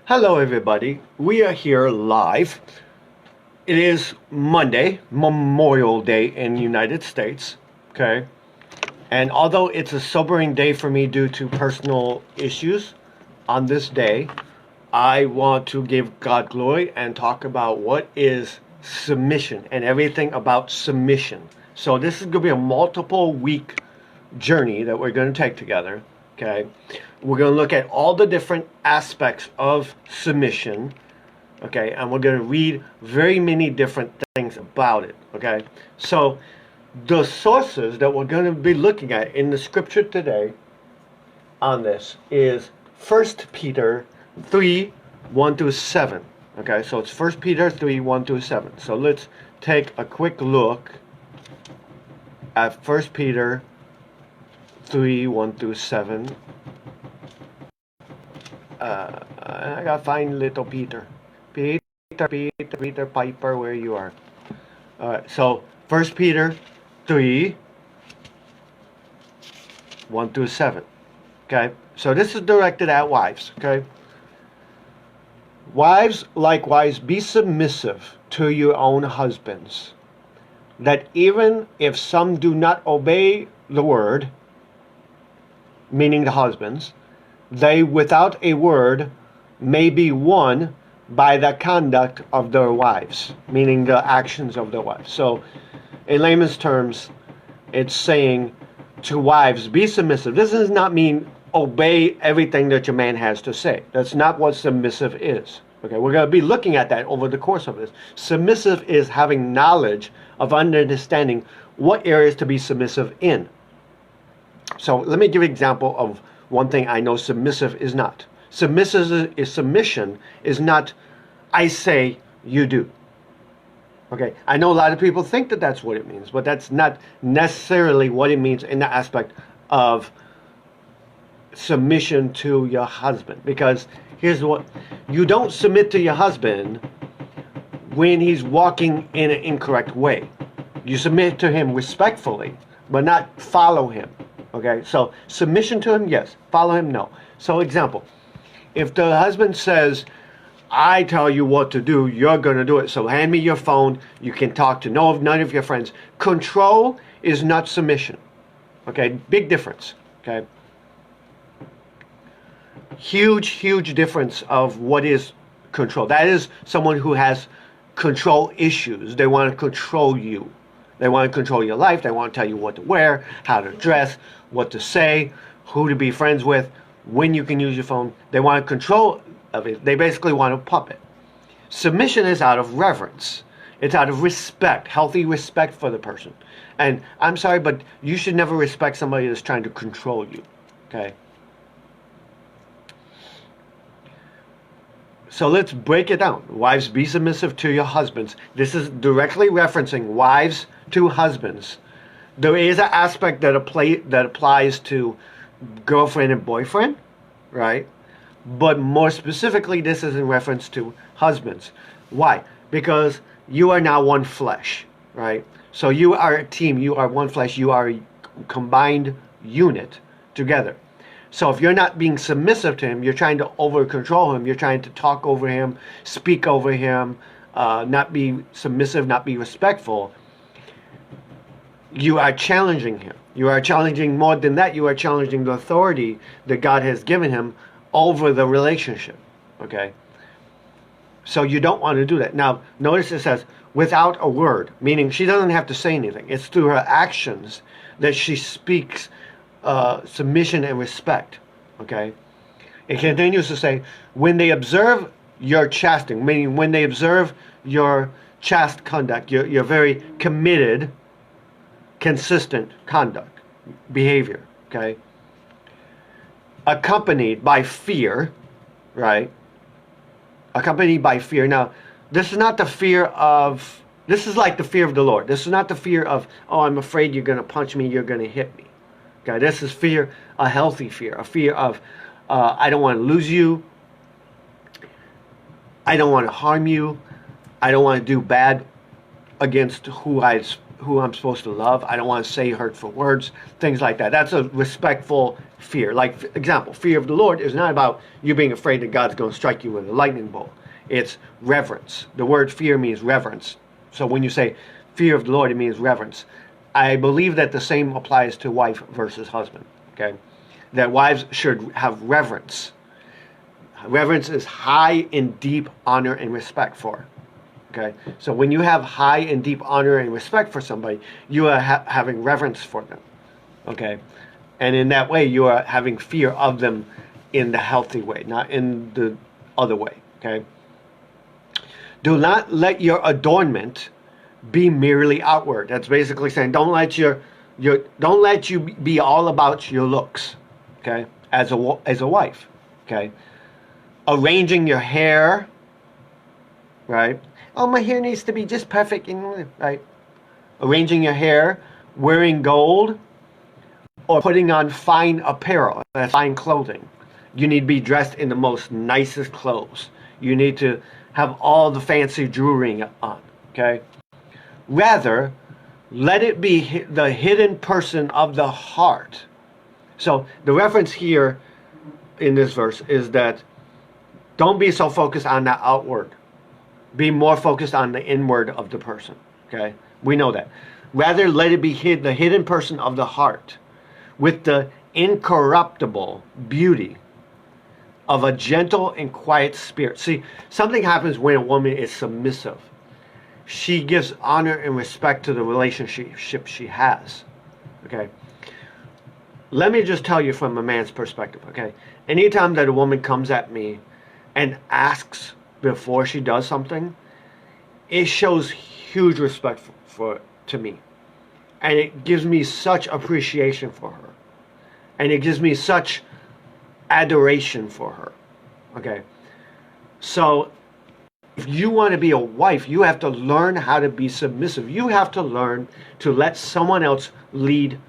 Hello, everybody. We are here live. It is Monday, Memorial Day in the United States. Okay. And although it's a sobering day for me due to personal issues on this day, I want to give God glory and talk about what is submission and everything about submission. So, this is going to be a multiple week journey that we're going to take together. Okay. We're going to look at all the different aspects of submission. Okay. And we're going to read very many different things about it. Okay. So, the sources that we're going to be looking at in the scripture today on this is 1 Peter 3 1 through 7. Okay. So, it's 1 Peter 3 1 through 7. So, let's take a quick look at 1 Peter 3 1 through 7. I gotta find little Peter. Peter Piper, where you are. Alright, so 1 Peter 3 1 through 7. Okay, so this is directed at wives. Okay, wives likewise be submissive to your own husbands, that even if some do not obey the word, meaning the husbands, they without a word may be won by the conduct of their wives, meaning the actions of their wives. So, in layman's terms, it's saying to wives, be submissive. This does not mean obey everything that your man has to say. That's not what submissive is. Okay, we're going to be looking at that over the course of this. Submissive is having knowledge of understanding what areas to be submissive in. So let me give you an example of one thing I know submissive is not. Submission is not, I say, you do. Okay, I know a lot of people think that that's what it means, but that's not necessarily what it means in the aspect of submission to your husband. Because here's what, you don't submit to your husband when he's walking in an incorrect way. You submit to him respectfully, but not follow him. Okay, so submission to him, yes. Follow him, no. So example, if the husband says, I tell you what to do, you're going to do it. So hand me your phone. You can talk to none of your friends. Control is not submission. Okay, big difference. Okay. Huge difference of what is control. That is someone who has control issues. They want to control you. They want to control your life. They want to tell you what to wear, how to dress, what to say, who to be friends with, when you can use your phone. They want control of it. They basically want a puppet. Submission is out of reverence. It's out of respect, healthy respect for the person. And I'm sorry, but you should never respect somebody that's trying to control you. Okay? So let's break it down. Wives, be submissive to your husbands. This is directly referencing wives to husbands. There is an aspect that applies to girlfriend and boyfriend, right? But more specifically, this is in reference to husbands. Why? Because you are now one flesh, right? So you are a team. You are one flesh. You are a combined unit together. So if you're not being submissive to him, you're trying to over-control him, you're trying to talk over him, speak over him, not be submissive, not be respectful, you are challenging him. You are challenging more than that. You are challenging the authority that God has given him over the relationship. Okay? So you don't want to do that. Now, notice it says, without a word, meaning she doesn't have to say anything. It's through her actions that she speaks submission and respect. Okay? It continues to say, when they observe your chastising, meaning when they observe your chaste conduct, your very committed, consistent conduct, behavior, okay? Accompanied by fear, right? Accompanied by fear. Now, this is not the fear of, this is like the fear of the Lord. This is not the fear of, oh, I'm afraid you're going to punch me, you're going to hit me. Okay, this is fear, a healthy fear, a fear of, I don't want to lose you. I don't want to harm you. I don't want to do bad against who I'm supposed to love. I don't want to say hurtful words, things like that. That's a respectful, fear. Like, for example, fear of the Lord is not about you being afraid that God's going to strike you with a lightning bolt. It's reverence. The word fear means reverence. So when you say fear of the Lord, it means reverence. I believe that the same applies to wife versus husband. Okay, that wives should have reverence. Reverence is high and deep honor and respect for. Okay, so when you have high and deep honor and respect for somebody, you are having reverence for them. Okay, and in that way, you are having fear of them in the healthy way, not in the other way. Okay, do not let your adornment be merely outward. That's basically saying don't let you be all about your looks. Okay, as a wife. Okay, arranging your hair. Right. Oh, my hair needs to be just perfect. Right. Arranging your hair, wearing gold, or putting on fine apparel, fine clothing. You need to be dressed in the most nicest clothes. You need to have all the fancy jewelry on. Okay. Rather, let it be the hidden person of the heart. So the reference here in this verse is that don't be so focused on the outward. Be more focused on the inward of the person. Okay? We know that. Rather, let it be the hidden person of the heart with the incorruptible beauty of a gentle and quiet spirit. See, something happens when a woman is submissive. She gives honor and respect to the relationship she has. Okay? Let me just tell you from a man's perspective. Okay? Anytime that a woman comes at me and asks before she does something, it shows huge respect to me, and it gives me such appreciation for her, and it gives me such adoration for her. Okay, so if you want to be a wife, you have to learn how to be submissive. You have to learn to let someone else lead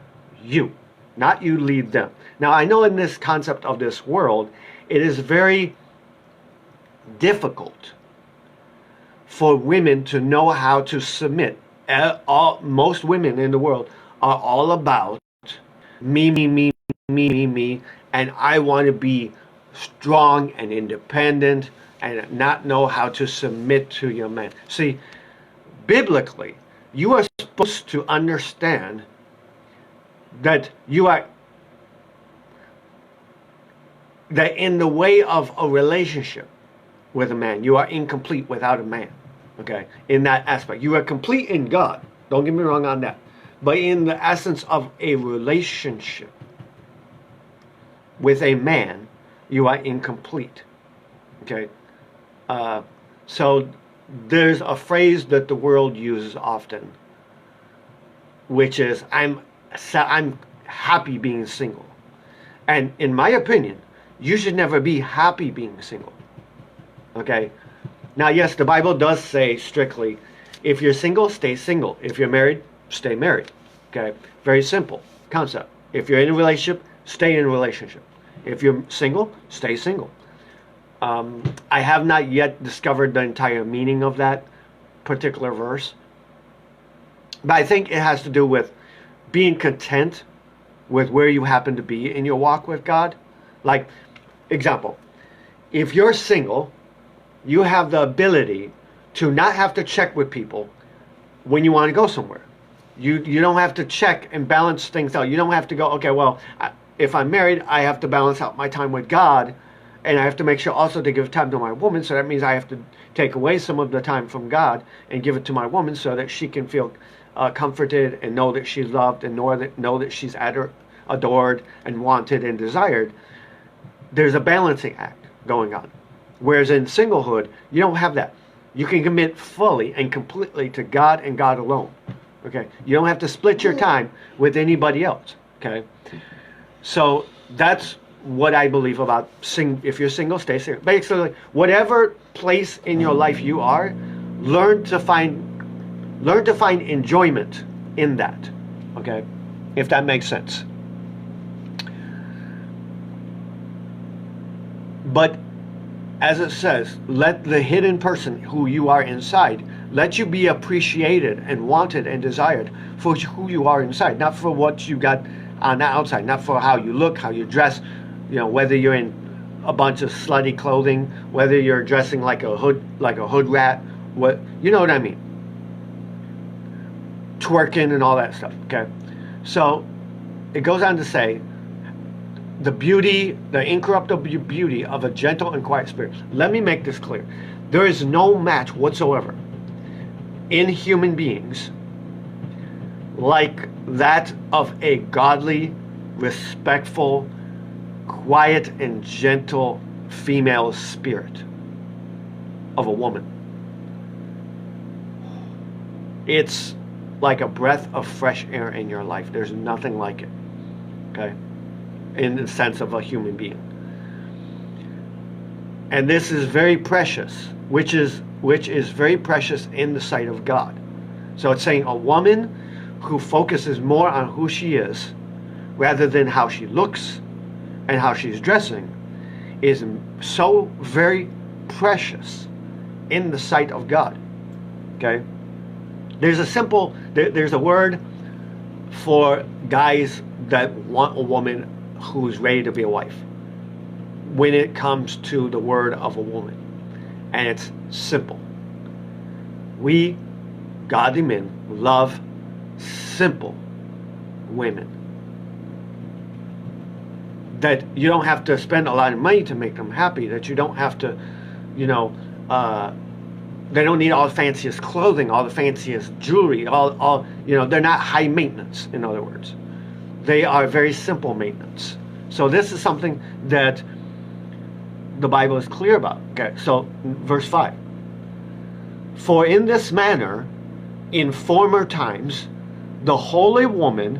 you, not you lead them. Now, I know in this concept of this world, it is very difficult for women to know how to submit. Most women in the world are all about me, and I want to be strong and independent and not know how to submit to your man. See, biblically, you are supposed to understand that that in the way of a relationship with a man, you are incomplete without a man. Okay, in that aspect, you are complete in God. Don't get me wrong on that. But in the essence of a relationship with a man, you are incomplete. Okay, so there's a phrase that the world uses often, which is I'm happy being single, and in my opinion, you should never be happy being single. Okay. Now, yes, the Bible does say strictly, if you're single, stay single. If you're married, stay married. Okay? Very simple concept. If you're in a relationship, stay in a relationship. If you're single, stay single. I have not yet discovered the entire meaning of that particular verse. But I think it has to do with being content with where you happen to be in your walk with God. Like, example, if you're single, you have the ability to not have to check with people when you want to go somewhere. You don't have to check and balance things out. You don't have to go, okay, well, if I'm married, I have to balance out my time with God, and I have to make sure also to give time to my woman, so that means I have to take away some of the time from God and give it to my woman so that she can feel comforted and know that she's loved and know that she's adored and wanted and desired. There's a balancing act going on. Whereas in singlehood, you don't have that. You can commit fully and completely to God and God alone. Okay? You don't have to split your time with anybody else. Okay? So that's what I believe about if you're single, stay single. Basically, whatever place in your life you are, learn to find enjoyment in that. Okay? If that makes sense. But as it says, let the hidden person who you are inside, let you be appreciated and wanted and desired for who you are inside, not for what you got on the outside, not for how you look, how you dress, whether you're in a bunch of slutty clothing, whether you're dressing like a hood rat, you know what I mean? Twerking and all that stuff, okay? So it goes on to say, the beauty, the incorruptible beauty of a gentle and quiet spirit. Let me make this clear. There is no match whatsoever in human beings like that of a godly, respectful, quiet, and gentle female spirit of a woman. It's like a breath of fresh air in your life. There's nothing like it, okay? In the sense of a human being. And this is very precious, which is very precious in the sight of God. So it's saying a woman who focuses more on who she is rather than how she looks and how she's dressing is so very precious in the sight of God. Okay? There's a word for guys that want a woman who's ready to be a wife when it comes to the word of a woman. And it's simple. We, godly men, love simple women. That you don't have to spend a lot of money to make them happy. That you don't have to, they don't need all the fanciest clothing, all the fanciest jewelry, they're not high maintenance, in other words. They are very simple maintenance. So this is something that the Bible is clear about. Okay, so verse 5. For in this manner, in former times, the holy woman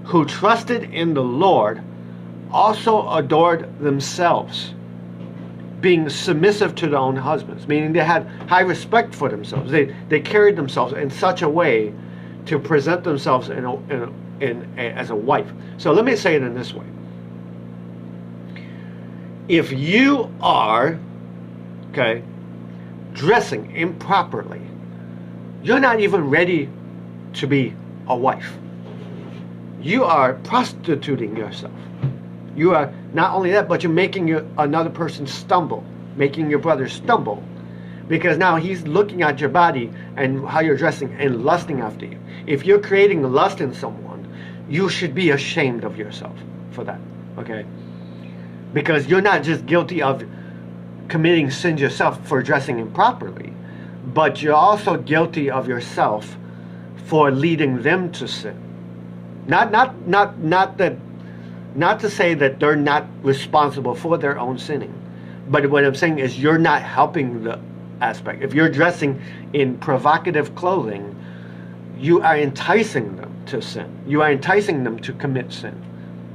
who trusted in the Lord also adored themselves, being submissive to their own husbands, meaning they had high respect for themselves. They carried themselves in such a way to present themselves as a wife. So let me say it in this way. If you are, dressing improperly, you're not even ready to be a wife. You are prostituting yourself. You are not only that, but you're making another person stumble, making your brother stumble, because now he's looking at your body and how you're dressing and lusting after you. If you're creating lust in someone, you should be ashamed of yourself for that, okay? Because you're not just guilty of committing sin yourself for dressing improperly, but you're also guilty of yourself for leading them to sin. Not to say that they're not responsible for their own sinning, but what I'm saying is you're not helping the aspect. If you're dressing in provocative clothing, you are enticing them to sin. You are enticing them to commit sin.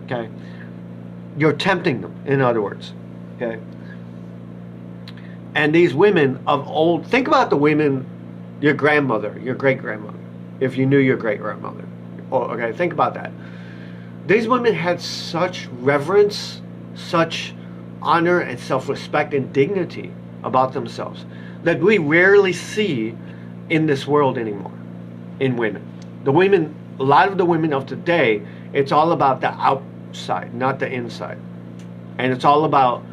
Okay? You're tempting them, in other words. Okay? And these women of old, think about the women, your grandmother, your great-grandmother, if you knew your great-grandmother. Okay, think about that. These women had such reverence, such honor and self-respect and dignity about themselves that we rarely see in this world anymore in women. A lot of the women of today, it's all about the outside, not the inside. And it's all about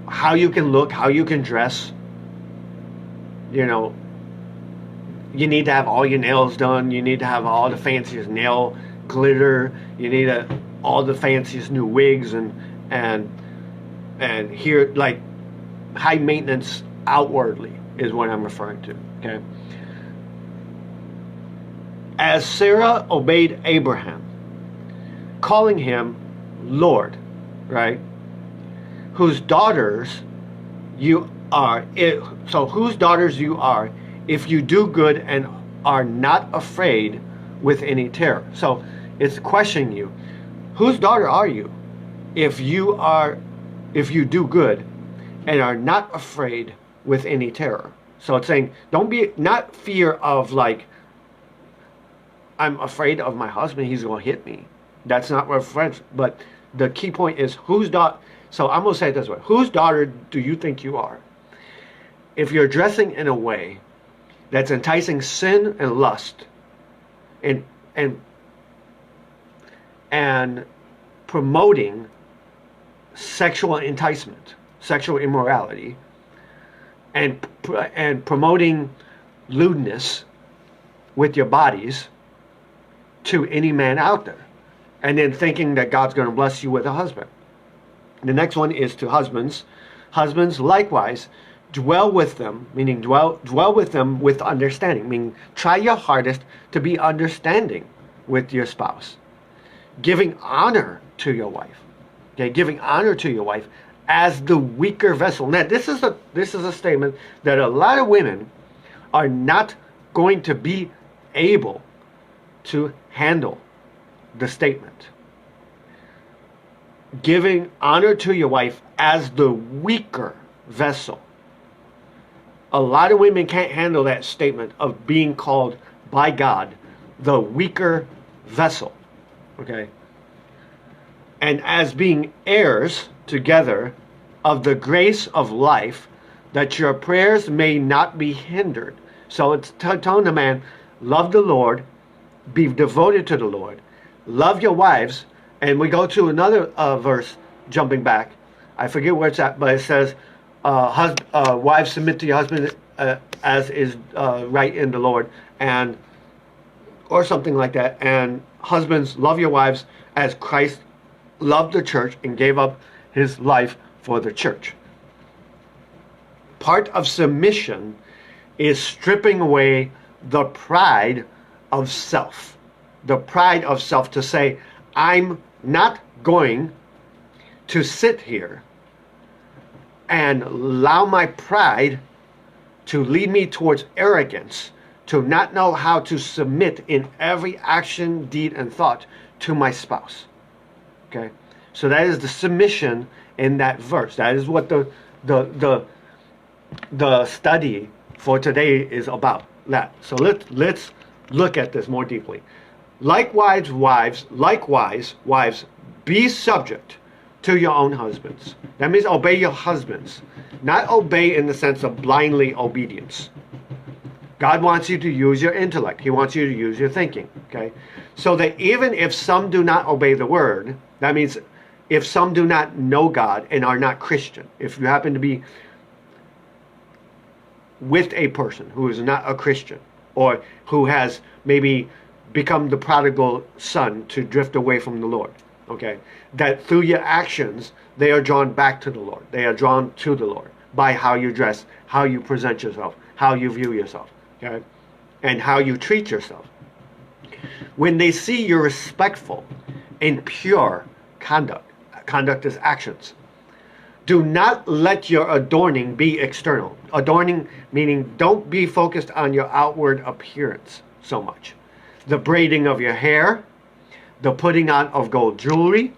how you can look, how you can dress. You need to have all your nails done. You need to have all the fanciest nail glitter. You need all the fanciest new wigs and here, like, high maintenance outwardly is what I'm referring to. Okay. As Sarah obeyed Abraham, calling him Lord, right? Whose daughters you are. So whose daughters you are, if you do good and are not afraid with any terror. So it's questioning you. Whose daughter are you if you do good and are not afraid with any terror? So it's saying, not fear of like, I'm afraid of my husband, he's going to hit me. That's not what friends, but the key point is whose daughter. So I'm going to say it this way. Whose daughter do you think you are? If you're dressing in a way that's enticing sin and lust, and and and promoting sexual enticement, sexual immorality, and promoting lewdness with your bodies to any man out there, and then thinking that God's going to bless you with a husband. The next one is to husbands. Husbands, likewise, dwell with them, meaning dwell with them with understanding, meaning try your hardest to be understanding with your spouse, giving honor to your wife. Okay, giving honor to your wife as the weaker vessel. Now, this is a statement that a lot of women are not going to be able to handle. The statement, giving honor to your wife as the weaker vessel. A lot of women can't handle that statement of being called by God the weaker vessel. Okay? And as being heirs together of the grace of life, that your prayers may not be hindered. So it's telling the man, love the Lord, be devoted to the Lord, love your wives. And we go to another verse, jumping back. I forget where it's at, but it says, wives, submit to your husband as is right in the Lord, and or something like that. And husbands, love your wives as Christ loved the church and gave up his life for the church. Part of submission is stripping away the pride of self. The pride of self to say, I'm not going to sit here and allow my pride to lead me towards arrogance, to not know how to submit in every action, deed, and thought to my spouse. Okay? So that is the submission in that verse. That is what the study for today is about. That. So let's look at this more deeply. Likewise, wives, be subject to your own husbands. That means obey your husbands. Not obey in the sense of blindly obedience. God wants you to use your intellect. He wants you to use your thinking. Okay? So that even if some do not obey the word, that means if some do not know God and are not Christian, if you happen to be with a person who is not a Christian, or who has maybe become the prodigal son to drift away from the Lord, okay, that through your actions they are drawn back to the Lord. They are drawn to the Lord by how you dress, how you present yourself, how you view yourself, okay, and how you treat yourself. When they see you're respectful and pure conduct is actions. Do not let your adorning be external. Adorning meaning don't be focused on your outward appearance so much. The braiding of your hair, the putting on of gold jewelry,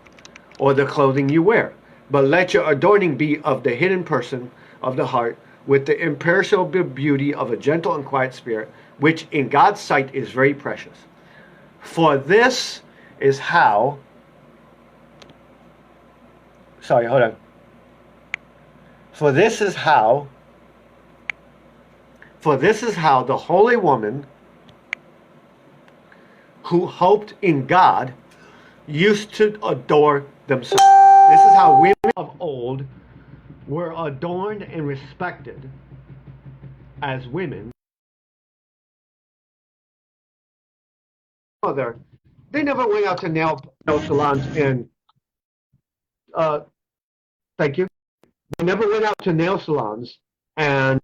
or the clothing you wear. But let your adorning be of the hidden person of the heart, with the imperishable beauty of a gentle and quiet spirit, which in God's sight is very precious. For this is how... Sorry, hold on. For this is how the holy woman who hoped in God used to adore themselves. This is how women of old were adorned and respected as women. They never went out to nail salons and thank you. They never went out to nail salons and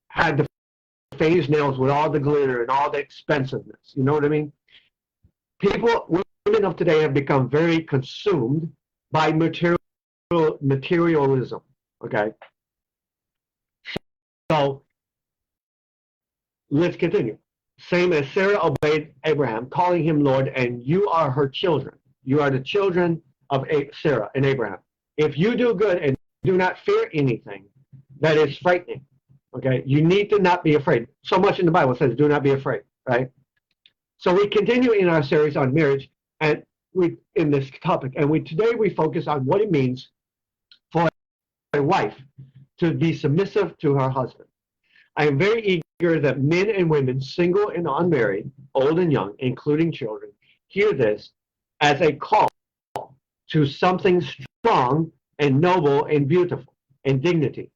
had the phase nails with all the glitter and all the expensiveness. You know what I mean? Women of today have become very consumed by materialism. Okay? So, let's continue. Same as Sarah obeyed Abraham, calling him Lord, and you are her children. You are the children of Sarah and Abraham. If you do good and do not fear anything that is frightening, okay, you need to not be afraid. So much in the Bible says, do not be afraid, right? So we continue in our series on marriage, and in this topic, and today we focus on what it means for a wife to be submissive to her husband. I am very eager that men and women, single and unmarried, old and young, including children, hear this as a call to something strong and noble and beautiful and dignity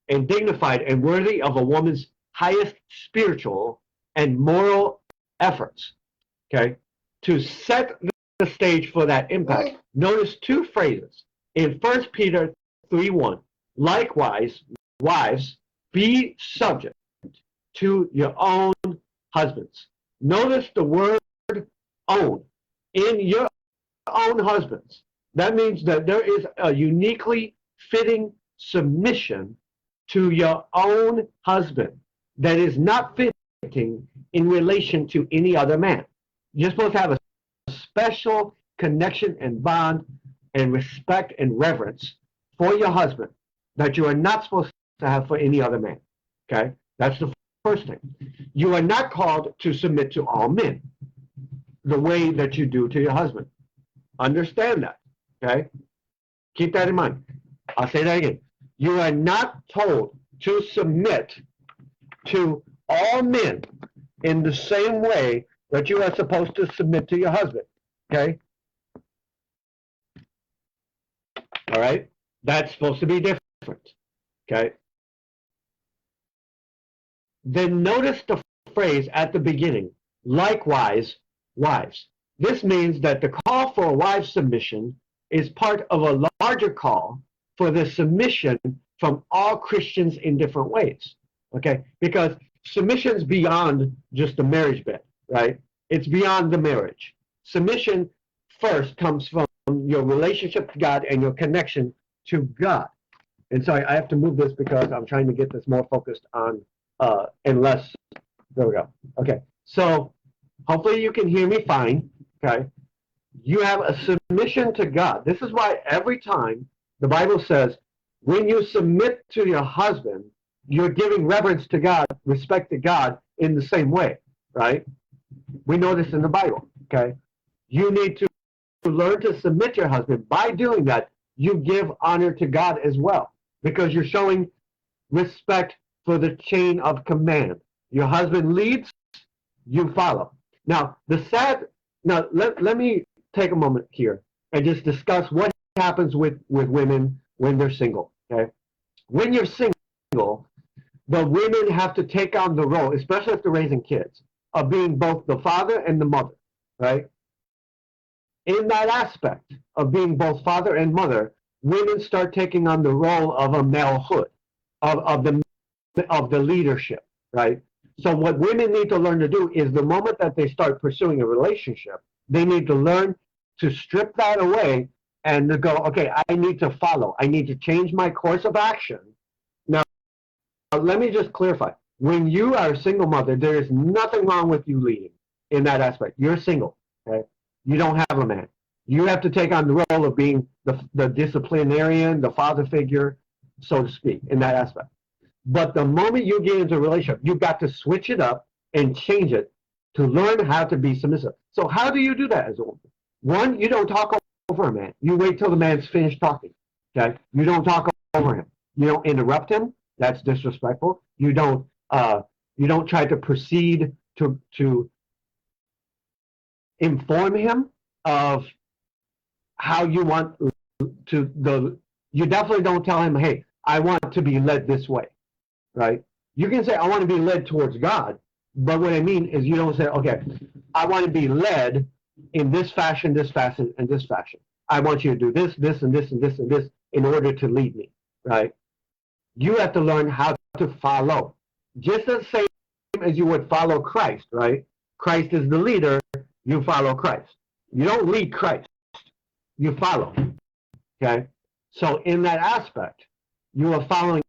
and dignified and worthy of a woman's highest spiritual and moral efforts. Okay, to set the stage for that impact, notice two phrases in 1 Peter 3:1. Likewise, wives, be subject to your own husbands. Notice the word own in your own husbands. That means that there is a uniquely fitting submission to your own husband that is not fitting in relation to any other man. You're supposed to have a special connection and bond and respect and reverence for your husband that you are not supposed to have for any other man. Okay? That's the first thing. You are not called to submit to all men the way that you do to your husband. Understand that. Okay? Keep that in mind. I'll say that again. You are not told to submit to all men in the same way that you are supposed to submit to your husband. Okay? All right? That's supposed to be different. Okay? Then notice the phrase at the beginning, likewise, wives. This means that the call for wives' submission is part of a larger call for the submission from all Christians in different ways. Okay? Because submission is beyond just the marriage bed, right? It's beyond the marriage. Submission first comes from your relationship to God and your connection to God. And so I have to move this because I'm trying to get this more focused on and less. There we go. Okay. So hopefully you can hear me fine. Okay. You have a submission to God. This is why every time the Bible says, when you submit to your husband, you're giving reverence to God, respect to God in the same way, right? We know this in the Bible, okay? You need to learn to submit to your husband. By doing that, you give honor to God as well, because you're showing respect for the chain of command. Your husband leads, you follow. Now, let me take a moment here and just discuss what happens with women when they're single, okay? When you're single, the women have to take on the role, especially if they're raising kids, of being both the father and the mother, right? In that aspect of being both father and mother, women start taking on the role of a malehood, of the leadership, right? So what women need to learn to do is the moment that they start pursuing a relationship, they need to learn to strip that away and to go, okay, I need to follow. I need to change my course of action. Now, let me just clarify. When you are a single mother, there is nothing wrong with you leading in that aspect. You're single, okay? You don't have a man. You have to take on the role of being the disciplinarian, the father figure, so to speak, in that aspect. But the moment you get into a relationship, you've got to switch it up and change it to learn how to be submissive. So how do you do that as a woman? One, you don't talk over a man. You wait till the man's finished talking, okay? You don't talk over him. You don't interrupt him. That's disrespectful. You don't try to proceed to inform him of how you want you definitely don't tell him, hey, I want to be led this way, right? You can say, I want to be led towards God, but what I mean is you don't say, okay, I want to be led in this fashion, and this fashion. I want you to do this, this, and this, and this, and this in order to lead me, right? You have to learn how to follow. Just the same as you would follow Christ, right? Christ is the leader, you follow Christ. You don't lead Christ, you follow, okay? So in that aspect, you are following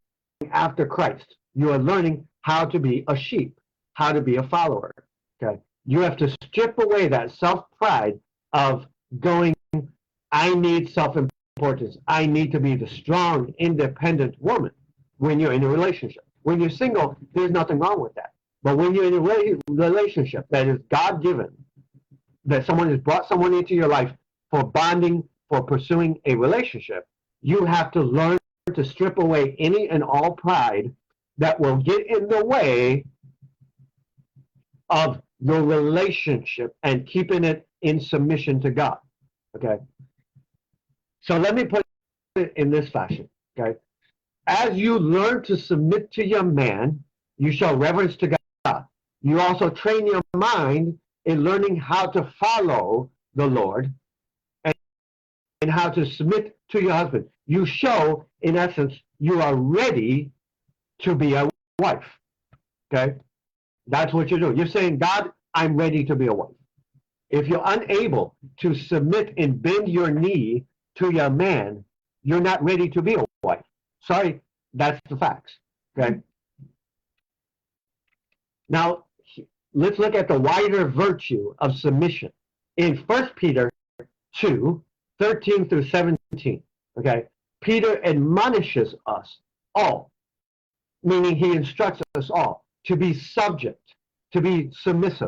after Christ. You are learning how to be a sheep, how to be a follower, okay? You have to strip away that self-pride of going, I need self-importance. I need to be the strong, independent woman when you're in a relationship. When you're single, there's nothing wrong with that. But when you're in a relationship that is God-given, that someone has brought someone into your life for bonding, for pursuing a relationship, you have to learn to strip away any and all pride that will get in the way of your relationship and keeping it in submission to God. Okay? So let me put it in this fashion. Okay? As you learn to submit to your man, you show reverence to God. You also train your mind in learning how to follow the Lord and how to submit to your husband. You show, in essence, you are ready to be a wife. Okay? That's what you're doing. You're saying, God, I'm ready to be a wife. If you're unable to submit and bend your knee to your man, you're not ready to be a wife. Sorry, that's the facts. Okay? Now, let's look at the wider virtue of submission. In 1 Peter 2, 13 through 17, okay, Peter admonishes us all, meaning he instructs us all, to be subject, to be submissive,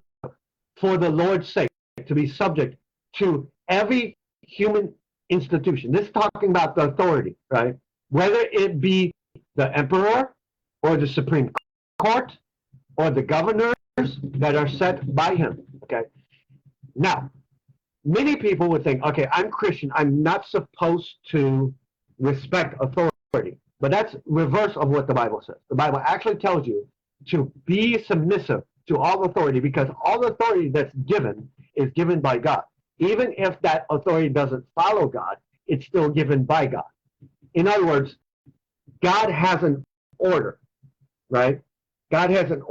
for the Lord's sake, to be subject to every human institution. This is talking about the authority, right? Whether it be the emperor or the Supreme Court or the governors that are set by him, okay? Now, many people would think, okay, I'm Christian, I'm not supposed to respect authority. But that's reverse of what the Bible says. The Bible actually tells you to be submissive to all authority, because all authority that's given is given by God. Even if that authority doesn't follow God, it's still given by God. In other words, God has an order, right? God has an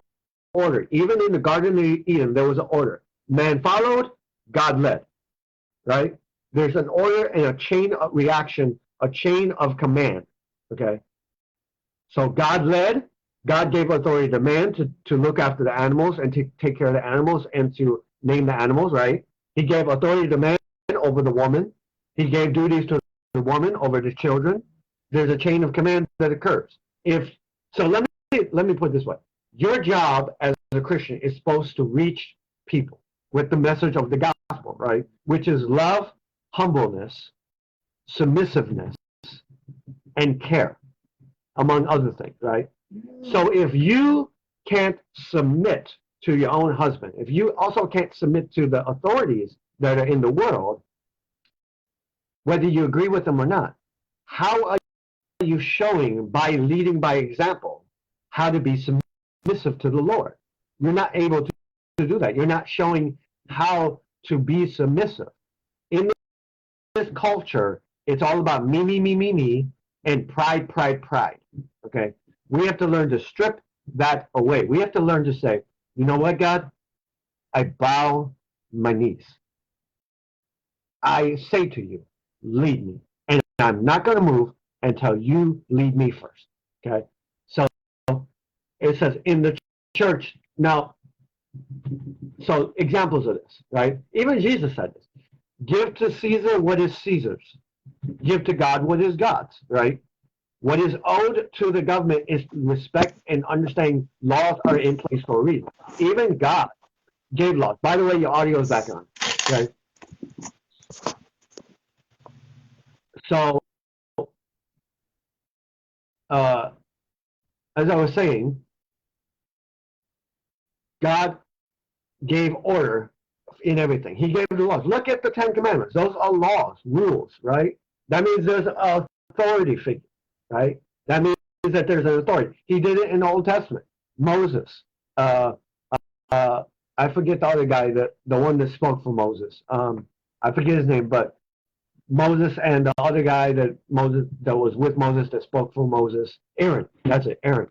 order. Even in the Garden of Eden, there was an order. Man followed, God led, right? There's an order and a chain of reaction, a chain of command, okay? So God led, God gave authority to man to look after the animals and to take care of the animals and to name the animals, right? He gave authority to man over the woman. He gave duties to the woman over the children. There's a chain of command that occurs. So let me put it this way. Your job as a Christian is supposed to reach people with the message of the gospel, right? Which is love, humbleness, submissiveness, and care, among other things, right? So if you can't submit to your own husband, if you also can't submit to the authorities that are in the world, whether you agree with them or not, how are you showing, by leading by example, how to be submissive to the Lord? You're not able to do that. You're not showing how to be submissive. In this culture, it's all about me, and pride. Okay? We have to learn to strip that away. We have to learn to say, you know what, God? I bow my knees. I say to you, lead me. And I'm not going to move until you lead me first. Okay? So it says in the church, now, so examples of this, right? Even Jesus said this. Give to Caesar what is Caesar's. Give to God what is God's, right? What is owed to the government is respect and understanding laws are in place for a reason. Even God gave laws. By the way, your audio is back on. Okay? So, as I was saying, God gave order in everything. He gave the laws. Look at the Ten Commandments. Those are laws, rules, right? That means there's an authority figure, right? That means that there's an authority. He did it in the Old Testament. Moses. I forget the other guy, the one that spoke for Moses. I forget his name, but Moses and the other guy that was with Moses that spoke for Moses. Aaron. That's it, Aaron.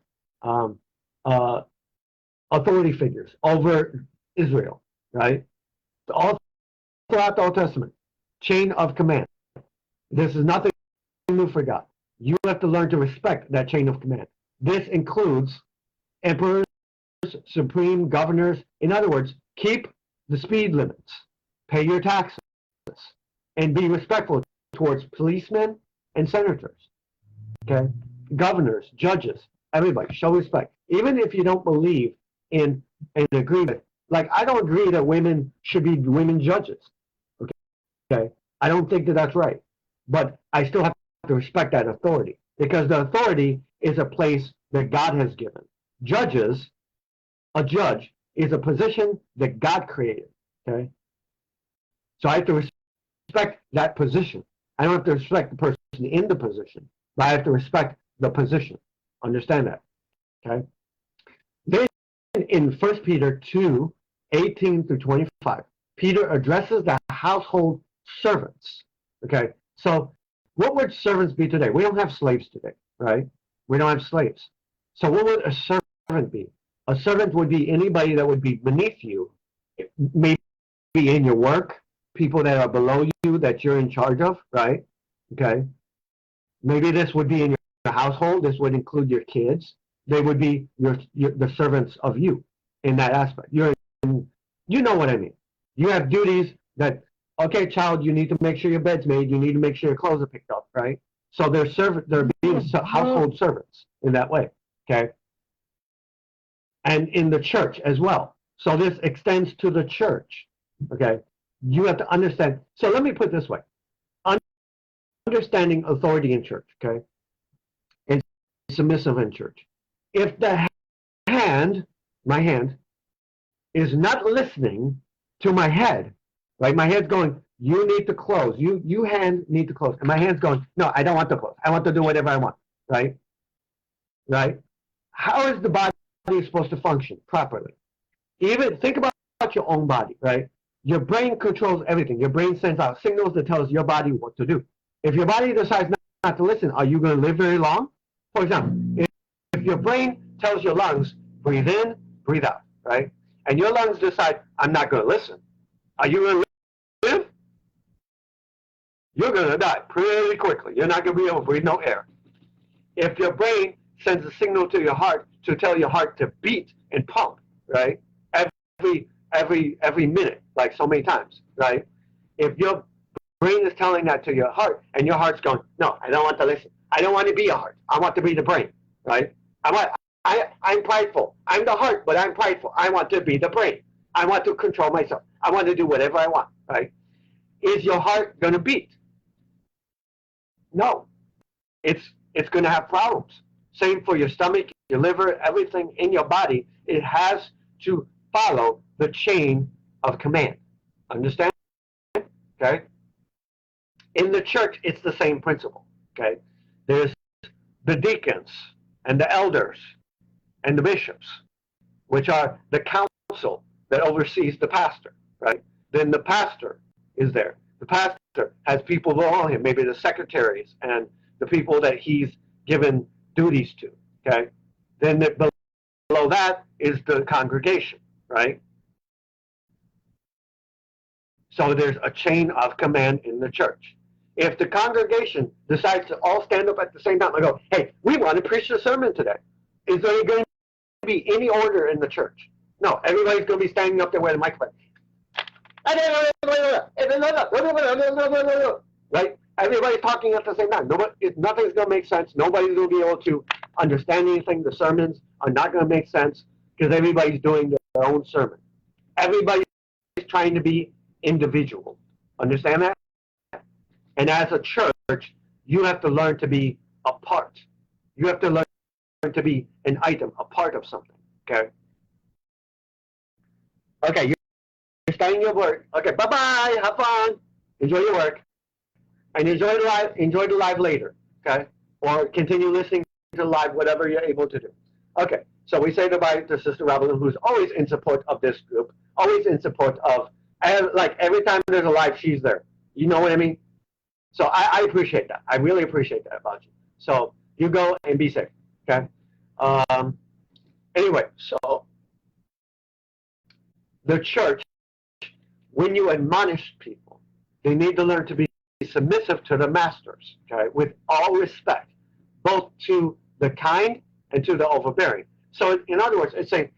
Authority figures over Israel, right? All throughout the Old Testament, chain of command. This is nothing new for God. You have to learn to respect that chain of command. This includes emperors, supreme governors. In other words, keep the speed limits, pay your taxes, and be respectful towards policemen and senators. Okay? Governors, judges, everybody, show respect. Even if you don't believe in an agreement. Like, I don't agree that women should be women judges. Okay? I don't think that that's right. But I still have to respect that authority, because the authority is a place that God has given. Judges, a judge is a position that God created. Okay? So I have to respect that position. I don't have to respect the person in the position, but I have to respect the position. Understand that. Okay? Then in 1 Peter 2, 18 through 25, Peter addresses the household servants. Okay? So what would servants be today? We don't have slaves today, right? We don't have slaves. So what would a servant be? A servant would be anybody that would be beneath you, maybe in your work, people that are below you that you're in charge of, right? Okay. Maybe this would be in your household. This would include your kids. They would be the servants of you in that aspect. You know what I mean. You have duties that, okay, child, you need to make sure your bed's made. You need to make sure your clothes are picked up, right? So they're being household servants in that way, okay? And in the church as well. So this extends to the church, okay? You have to understand. So let me put it this way. Understanding authority in church, okay? And submissive in church. If the hand, my hand, is not listening to my head, right? My head's going, you need to close. You hand need to close. And my hand's going, no, I don't want to close. I want to do whatever I want, right? Right? How is the body supposed to function properly? Even think about your own body, right? Your brain controls everything. Your brain sends out signals that tells your body what to do. If your body decides not to listen, are you going to live very long? For example, if your brain tells your lungs, breathe in, breathe out, right? And your lungs decide, I'm not going to listen. Are you going to live? You're going to die pretty quickly. You're not going to be able to breathe no air. If your brain sends a signal to your heart to tell your heart to beat and pump, right? Every minute, like so many times, right? If your brain is telling that to your heart, and your heart's going, no, I don't want to listen. I don't want to be a heart. I want to be the brain, right? I'm prideful. I'm the heart, but I'm prideful. I want to be the brain. I want to control myself. I want to do whatever I want, right? Is your heart going to beat? No. It's going to have problems. Same for your stomach, your liver, everything in your body. It has to follow the chain of command. Understand? Okay? In the church, it's the same principle. Okay? There's the deacons and the elders and the bishops, which are the council that oversees the pastor, right? Then the pastor is there. The pastor has people below him, maybe the secretaries and the people that he's given duties to, okay? Then below that is the congregation, right? So there's a chain of command in the church. If the congregation decides to all stand up at the same time and go, hey, we want to preach the sermon today, is there going to be any order in the church? No, everybody's going to be standing up there with a microphone. Right? Everybody's talking at the same time. Nothing's going to make sense. Nobody's going to be able to understand anything. The sermons are not going to make sense because everybody's doing their own sermon. Everybody's trying to be individual. Understand that? And as a church, you have to learn to be a part. You have to learn to be an item, a part of something. Okay? Okay, you're starting your work. Okay, bye-bye. Have fun. Enjoy your work. And enjoy the live later. Okay? Or continue listening to live, whatever you're able to do. Okay, so we say goodbye to Sister Robin, who's always in support of this group, always in support of, like every time there's a live, she's there. You know what I mean? So I appreciate that. I really appreciate that about you. So you go and be safe. Okay? Anyway, so the church, when you admonish people, they need to learn to be submissive to the masters, okay, with all respect, both to the kind and to the overbearing. So in other words, it's saying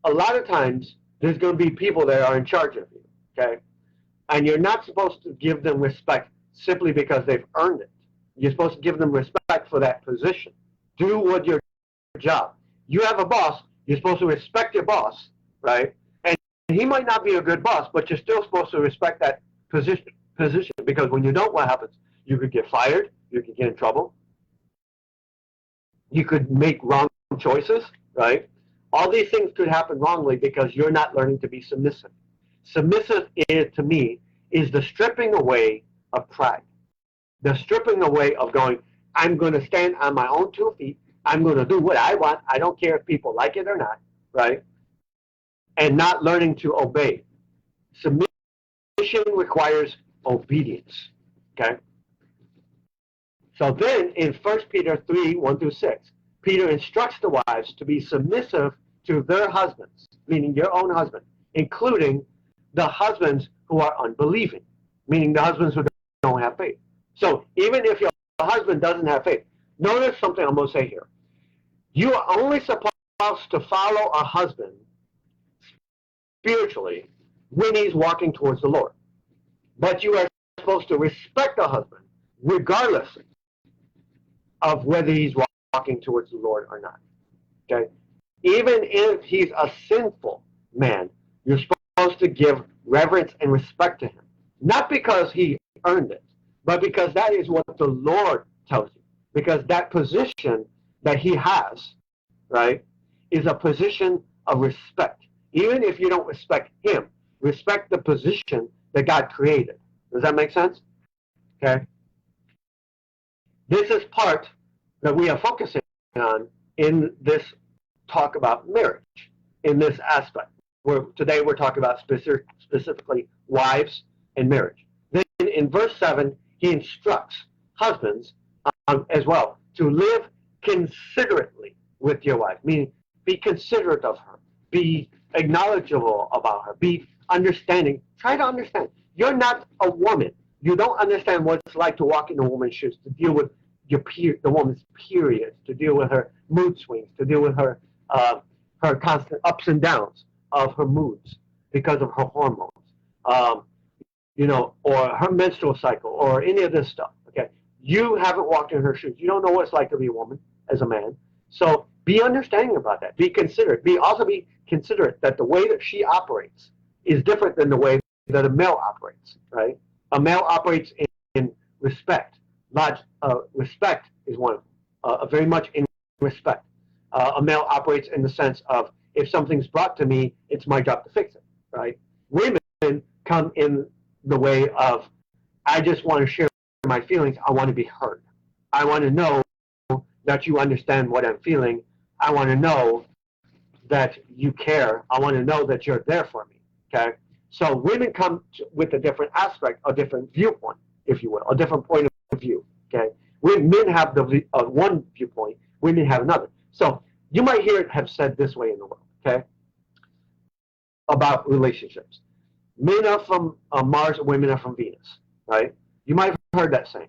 a lot of times there's going to be people that are in charge of you, okay? And you're not supposed to give them respect simply because they've earned it. You're supposed to give them respect for that position. Do what your job. You have a boss, you're supposed to respect your boss, right? And he might not be a good boss, but you're still supposed to respect that position, because when you don't, what happens? You could get fired, you could get in trouble. You could make wrong choices, right? All these things could happen wrongly because you're not learning to be submissive. Submissive is, to me, is the stripping away of pride. The stripping away of going, I'm going to stand on my own 2 feet. I'm going to do what I want. I don't care if people like it or not, right? And not learning to obey. Submission requires obedience, okay? So then in 1 Peter 3, 1 through 6, Peter instructs the wives to be submissive to their husbands, meaning your own husband, including the husbands who are unbelieving, meaning the husbands who don't have faith. So even if your husband doesn't have faith, notice something I'm going to say here. You are only supposed to follow a husband spiritually when he's walking towards the Lord. But you are supposed to respect a husband regardless of whether he's walking towards the Lord or not. Okay? Even if he's a sinful man, you're supposed to give reverence and respect to him. Not because he earned it, but because that is what the Lord tells you. Because that position that he has, right, is a position of respect. Even if you don't respect him, respect the position that God created. Does that make sense? Okay? This is part that we are focusing on in this talk about marriage, in this aspect. Today we're talking about specifically wives and marriage. Then in verse 7, he instructs husbands as well to live considerately with your wife, meaning be considerate of her, be acknowledgeable about her, be understanding. Try to understand. You're not a woman. You don't understand what it's like to walk in a woman's shoes, to deal with the woman's periods, to deal with her mood swings, to deal with her constant ups and downs of her moods because of her hormones, or her menstrual cycle, or any of this stuff. Okay, you haven't walked in her shoes. You don't know what it's like to be a woman as a man. So be understanding about that. Be considerate. Be considerate that the way that she operates is different than the way that a male operates. Right? A male operates in respect. Respect is one of them. Very much in respect. A male operates in the sense of, if something's brought to me, it's my job to fix it. Right? Women come in the way of, I just want to share my feelings. I want to be heard. I want to know that you understand what I'm feeling. I want to know that you care. I want to know that you're there for me. Okay? So women come with a different aspect, a different viewpoint, if you will, a different point of view. Okay? Men have the one viewpoint, women have another. So you might hear it have said this way in the world, okay, about relationships. Men are from Mars, women are from Venus, right? You might have heard that saying.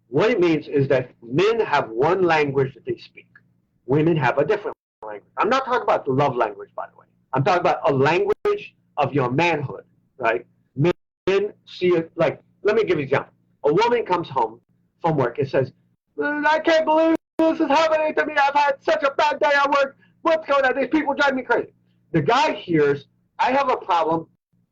What it means is that men have one language that they speak. Women have a different language. I'm not talking about the love language, by the way. I'm talking about a language of your manhood, right? Men see it like, let me give you an example. A woman comes home from work and says, I can't believe this is happening to me. I've had such a bad day at work. What's going on? These people drive me crazy. The guy hears, I have a problem.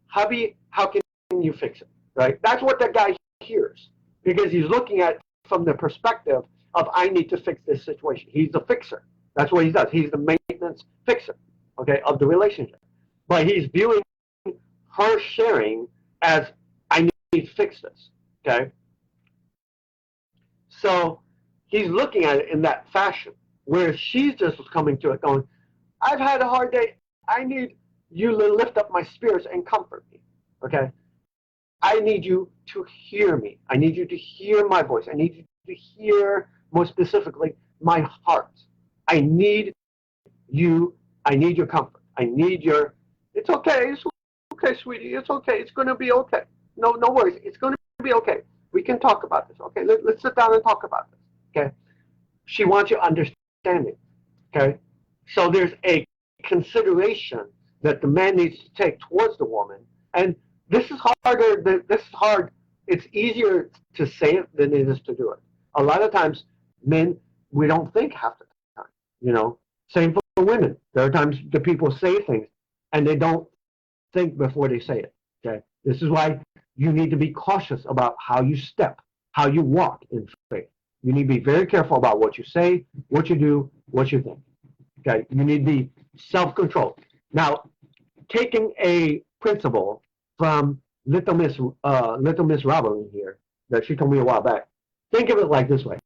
Hubby, how can you fix it? Right? That's what the guy hears, because he's looking at it from the perspective of, I need to fix this situation. He's the fixer. That's what he does. He's the maintenance fixer, okay, of the relationship. But he's viewing her sharing as, I need to fix this, okay? So he's looking at it in that fashion, whereas she's just coming to it going, I've had a hard day. I need you to lift up my spirits and comfort me, okay? I need you to hear me. I need you to hear my voice. I need you to hear, more specifically, my heart. I need you. I need your comfort. I need your, it's okay. It's okay, sweetie. It's okay. It's going to be okay. No worries. It's going to be okay. We can talk about this, okay? Let's sit down and talk about this, okay? She wants your understanding, okay? So there's a consideration that the man needs to take towards the woman, and this is harder. This is hard. It's easier to say it than it is to do it. A lot of times, men, we don't think half the time, you know? Same for women. There are times the people say things, and they don't think before they say it, okay? This is why you need to be cautious about how you step, how you walk in faith, You need to be very careful about what you say, what you do, what you think. Okay, you need to be self-controlled. Now, taking a principle from Little Miss Robin here that she told me a while back. Think of it like this way: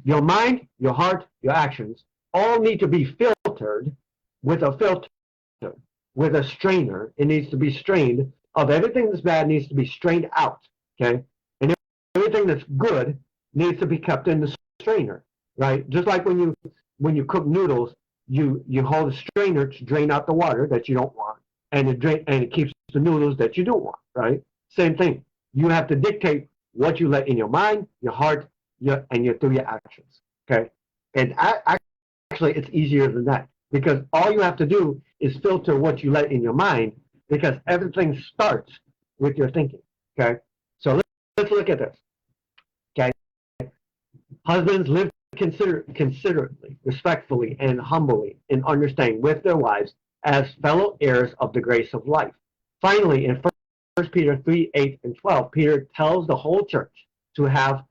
your mind, your heart, your actions all need to be filtered with a filter, with a strainer. It needs to be strained. Of everything that's bad needs to be strained out. Okay, and everything that's good needs to be kept in the strainer. Right? Just like when you cook noodles, you hold a strainer to drain out the water that you don't want, and it keeps the noodles that you don't want. Right? Same thing. You have to dictate what you let in your mind, your heart, through your actions. Okay, and actually, it's easier than that because all you have to do is filter what you let in your mind because everything starts with your thinking. Okay, so let's look at this. Okay, husbands, live considerately, respectfully, and humbly in understanding with their wives as fellow heirs of the grace of life. Finally, in 1 Peter 3:8-12, Peter tells the whole church to have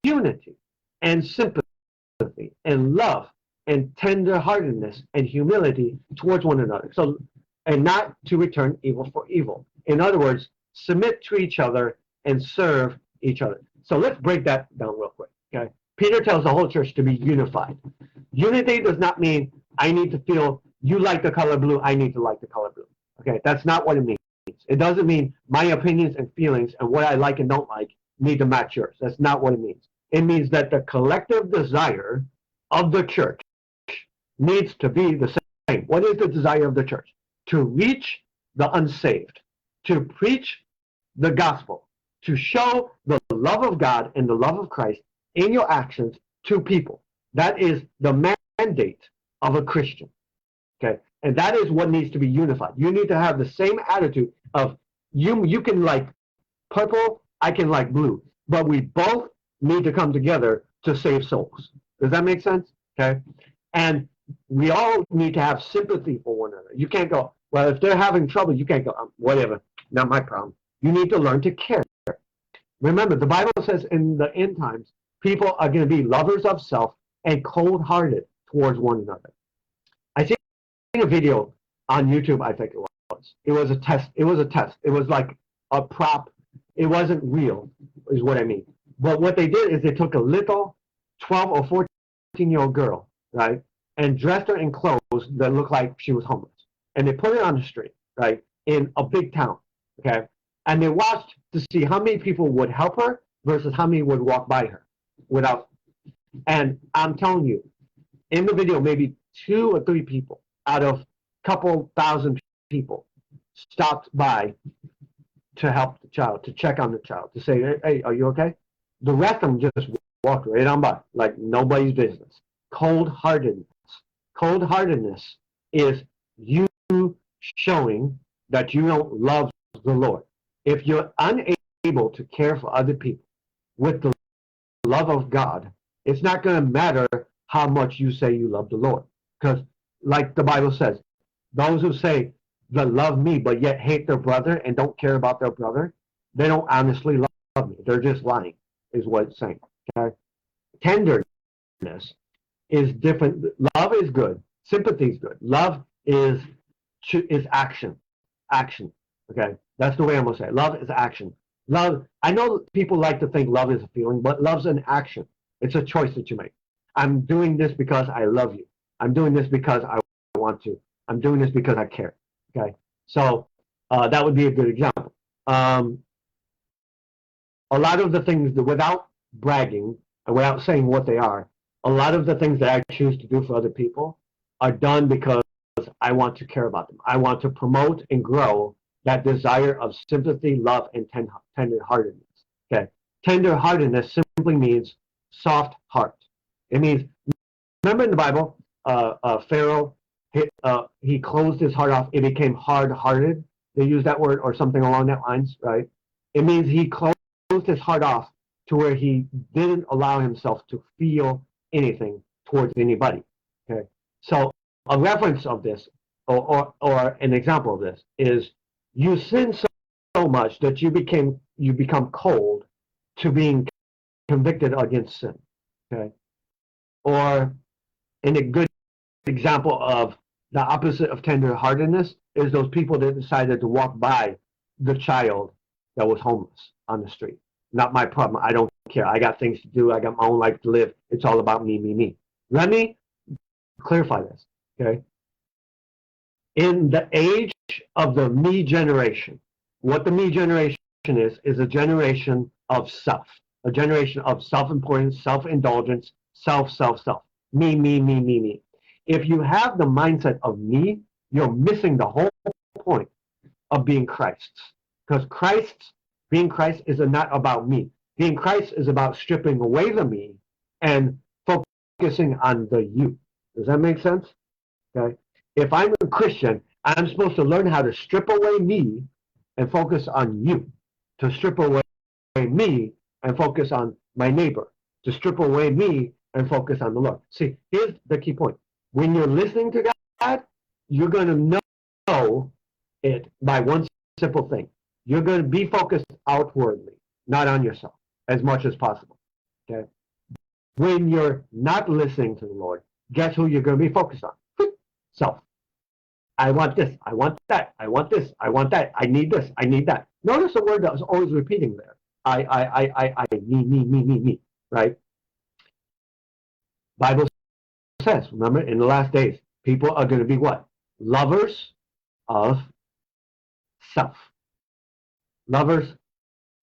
unity and sympathy and love and tenderheartedness and humility towards one another. So, and not to return evil for evil. In other words, submit to each other and serve each other. So let's break that down real quick. Okay, Peter tells the whole church to be unified. Unity does not mean I need to feel you like the color blue, I need to like the color blue. Okay, that's not what it means. It doesn't mean my opinions and feelings and what I like and don't like need to match yours. That's not what it means. It means that the collective desire of the church needs to be the same. What is the desire of the church? To reach the unsaved, to preach the gospel, to show the love of God and the love of Christ in your actions to people. That is the mandate of a Christian. Okay, and that is what needs to be unified. You need to have the same attitude of you can like purple, I can like blue, but we both need to come together to save souls. Does that make sense? Okay, and we all need to have sympathy for one another. You can't go, well, if they're having trouble, you can't go, whatever, not my problem. You need to learn to care. Remember, the Bible says in the end times, people are going to be lovers of self and cold-hearted towards one another. I seen a video on YouTube, I think it was. It was a test. It was like a prop. It wasn't real, is what I mean. But what they did is they took a little 12 or 14-year-old girl, right, and dressed her in clothes that looked like she was homeless. And they put her on the street, right, in a big town, okay? And they watched to see how many people would help her versus how many would walk by her without. And I'm telling you, in the video, maybe 2 or 3 people out of a couple thousand people stopped by to help the child, to check on the child, to say, hey, are you okay? The rest of them just walked right on by, like nobody's business. Cold-heartedness. Cold-heartedness is you showing that you don't love the Lord. If you're unable to care for other people with the love of God, it's not going to matter how much you say you love the Lord. Because like the Bible says, those who say that love me but yet hate their brother and don't care about their brother, they don't honestly love me. They're just lying, is what it's saying. Okay? Tenderness is different. Love is good. Sympathy is good. Love is action. Action. Okay? That's the way I'm going to say it. Love is action. Love, I know people like to think love is a feeling, but love's an action. It's a choice that you make. I'm doing this because I love you. I'm doing this because I want to. I'm doing this because I care. Okay? So that would be a good example. A lot of the things that, without bragging and without saying what they are, a lot of the things that I choose to do for other people are done because I want to care about them. I want to promote and grow that desire of sympathy, love, and tenderheartedness. Okay, tenderheartedness simply means soft heart. It means, remember in the Bible, Pharaoh, he closed his heart off. It became hard-hearted. They use that word or something along that lines, right? It means he closed his heart off to where he didn't allow himself to feel anything towards anybody. Okay, so a reference of this, or an example of this, is you sin so much that you become cold to being convicted against sin. Okay, or in a good example of the opposite of tenderheartedness is those people that decided to walk by the child that was homeless on the street. Not my problem. I don't care. I got things to do. I got my own life to live. It's all about me, me, me. Let me clarify this. Okay. In the age of the me generation, what the me generation is a generation of self, a generation of self-importance, self-indulgence, self. Me, me, me, me, me. If you have the mindset of me, you're missing the whole point of being Christ's. Because being Christ is not about me. Being Christ is about stripping away the me and focusing on the you. Does that make sense? Okay. If I'm a Christian, I'm supposed to learn how to strip away me and focus on you. To strip away me and focus on my neighbor. To strip away me and focus on the Lord. See, here's the key point. When you're listening to God, you're going to know it by one simple thing. You're going to be focused outwardly, not on yourself, as much as possible. Okay. When you're not listening to the Lord, guess who you're going to be focused on? Self. I want this. I want that. I want this. I want that. I need this. I need that. Notice the word that was always repeating there. Me. Right? Bible says, remember, in the last days, people are going to be what? Lovers of self. Lovers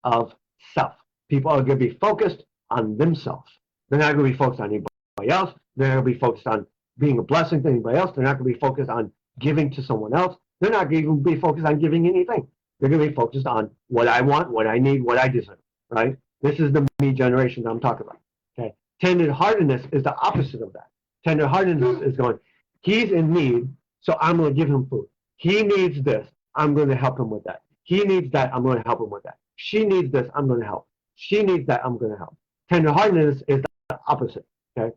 of self. People are going to be focused on themselves. They're not going to be focused on anybody else. They're going to be focused on being a blessing to anybody else. They're not going to be focused on giving to someone else. They're not going to be focused on giving anything. They're going to be focused on what I want, what I need, what I deserve. Right? This is the me generation that I'm talking about. Okay. Tenderheartedness is the opposite of that. Tenderheartedness is going, he's in need, so I'm going to give him food. He needs this, I'm going to help him with that. He needs that, I'm going to help him with that. She needs this, I'm going to help. She needs that, I'm going to help. Tenderheartedness is the opposite. Okay.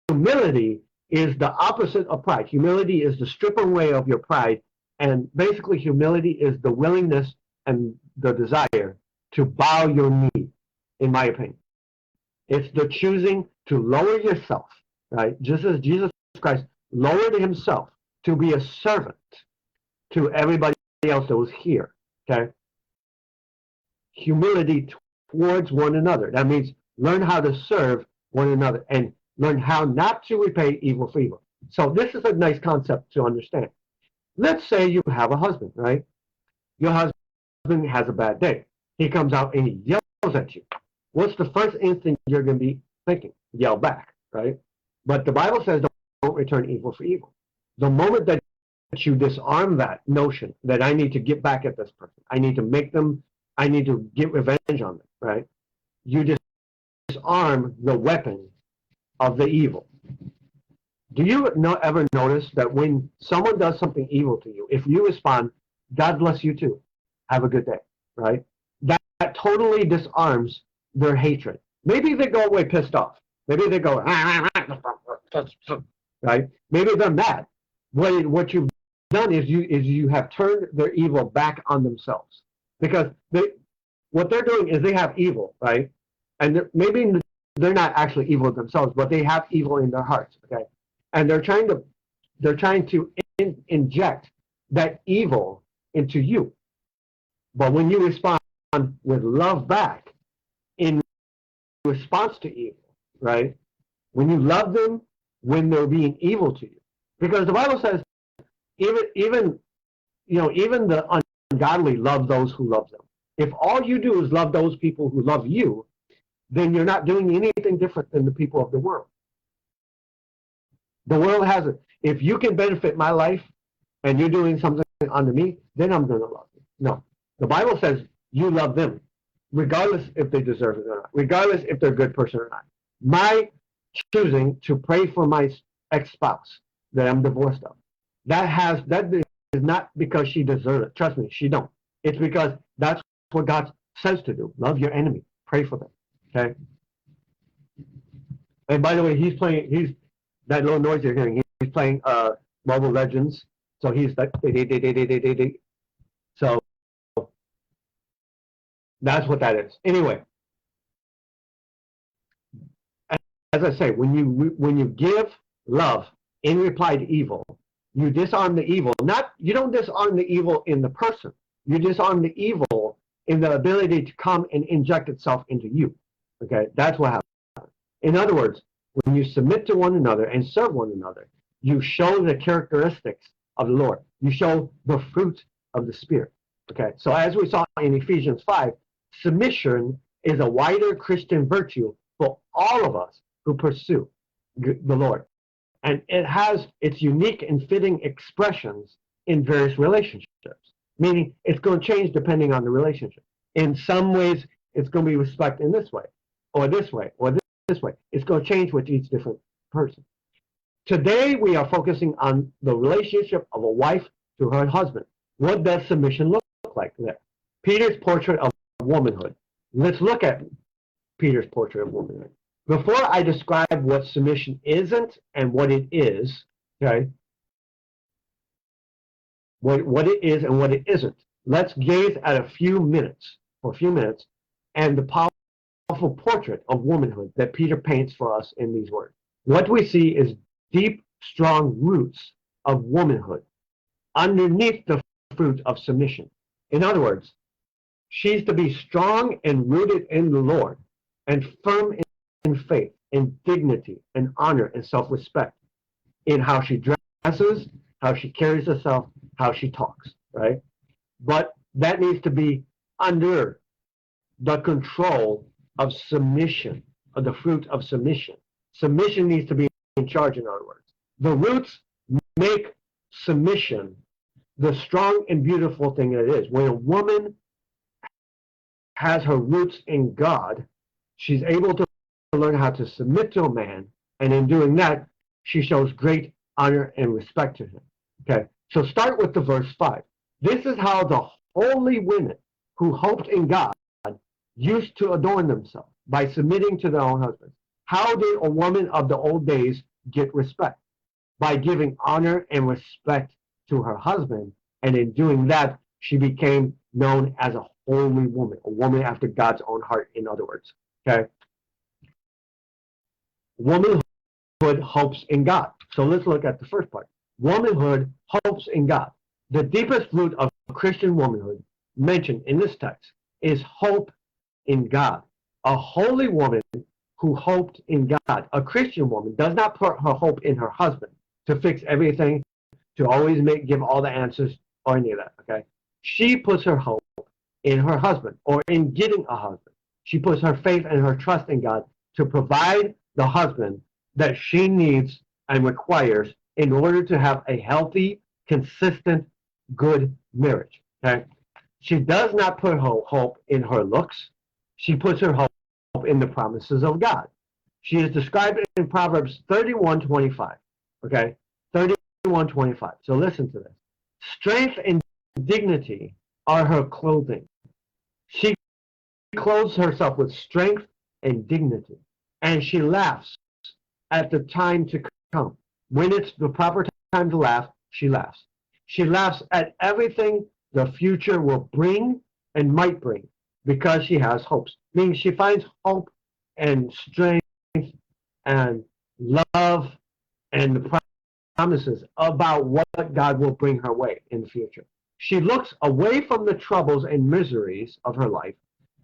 Humility is the opposite of pride. Humility is the stripping away of your pride, and basically humility is the willingness and the desire to bow your knee, in my opinion. It's the choosing to lower yourself, right? Just as Jesus Christ lowered himself to be a servant to everybody else that was here, okay? Humility towards one another. That means learn how to serve one another and learn how not to repay evil for evil. So this is a nice concept to understand. Let's say you have a husband, right? Your husband has a bad day. He comes out and he yells at you. What's the first instinct you're going to be thinking? Yell back, right? But the Bible says don't return evil for evil. The moment that you disarm that notion that I need to get back at this person, I need to get revenge on them, right? You disarm the weapon of the evil. Do you ever notice that when someone does something evil to you, if you respond, God bless you too, have a good day, right? That totally disarms their hatred. Maybe they go away pissed off. Maybe they go, right? Maybe they're mad. What you've done is you have turned their evil back on themselves. Because what they're doing is they have evil, right? And maybe they're not actually evil themselves, but they have evil in their hearts, okay? And they're trying to inject that evil into you. But when you respond with love back in response to evil, right? When you love them when they're being evil to you. Because the Bible says even the ungodly love those who love them. If all you do is love those people who love you, then you're not doing anything different than the people of the world. The world has it. If you can benefit my life and you're doing something unto me, then I'm going to love you. No. The Bible says you love them, regardless if they deserve it or not, regardless if they're a good person or not. My choosing to pray for my ex-spouse that I'm divorced of, that is not because she deserves it. Trust me, she don't. It's because that's what God says to do. Love your enemy. Pray for them. Okay? And by the way, that little noise you're hearing, he's playing Mobile Legends. So he's like, so that's what that is. Anyway, as I say, when you give love in reply to evil, you disarm the evil. You don't disarm the evil in the person. You disarm the evil in the ability to come and inject itself into you. Okay, that's what happens. In other words, when you submit to one another and serve one another, you show the characteristics of the Lord. You show the fruit of the Spirit. Okay, so as we saw in Ephesians 5, submission is a wider Christian virtue for all of us who pursue the Lord. And it has its unique and fitting expressions in various relationships, meaning it's going to change depending on the relationship. In some ways, it's going to be respect in this way, or this way, or this way. It's going to change with each different person. Today, we are focusing on the relationship of a wife to her husband. What does submission look like there? Peter's portrait of womanhood. Let's look at Peter's portrait of womanhood. Before I describe what submission isn't and what it is, okay, what it is and what it isn't, let's gaze at for a few minutes, and the powerful portrait of womanhood that Peter paints for us in these words. What we see is deep, strong roots of womanhood underneath the fruit of submission. In other words, she's to be strong and rooted in the Lord and firm in faith, in dignity, and honor, and self-respect in how she dresses, how she carries herself, how she talks, right? But that needs to be under the control of submission, of the fruit of submission. Submission needs to be in charge, in other words. The roots make submission the strong and beautiful thing that it is. When a woman has her roots in God, she's able to learn how to submit to a man, and in doing that, she shows great honor and respect to him. Okay, so start with the verse 5. This is how the holy women who hoped in God used to adorn themselves, by submitting to their own husbands. How did a woman of the old days get respect? By giving honor and respect to her husband, and in doing that, she became known as a holy woman, a woman after God's own heart, in other words. Okay? Womanhood hopes in God. So let's look at the first part. Womanhood hopes in God. The deepest root of Christian womanhood mentioned in this text is hope in God. A holy woman who hoped in God. A Christian woman does not put her hope in her husband to fix everything, to always give all the answers, or any of that. Okay? She puts her hope in her husband, or in getting a husband. She puts her faith and her trust in God to provide the husband that she needs and requires in order to have a healthy, consistent, good marriage. Okay? She does not put her hope in her looks. She puts her hope in the promises of God. She is described in Proverbs 31:25. Okay? 31:25. So listen to this. Strength and dignity are her clothing. She clothes herself with strength and dignity. And she laughs at the time to come. When it's the proper time to laugh, she laughs. She laughs at everything the future will bring and might bring, because she has hopes. Meaning she finds hope and strength and love and the promises about what God will bring her way in the future. She looks away from the troubles and miseries of her life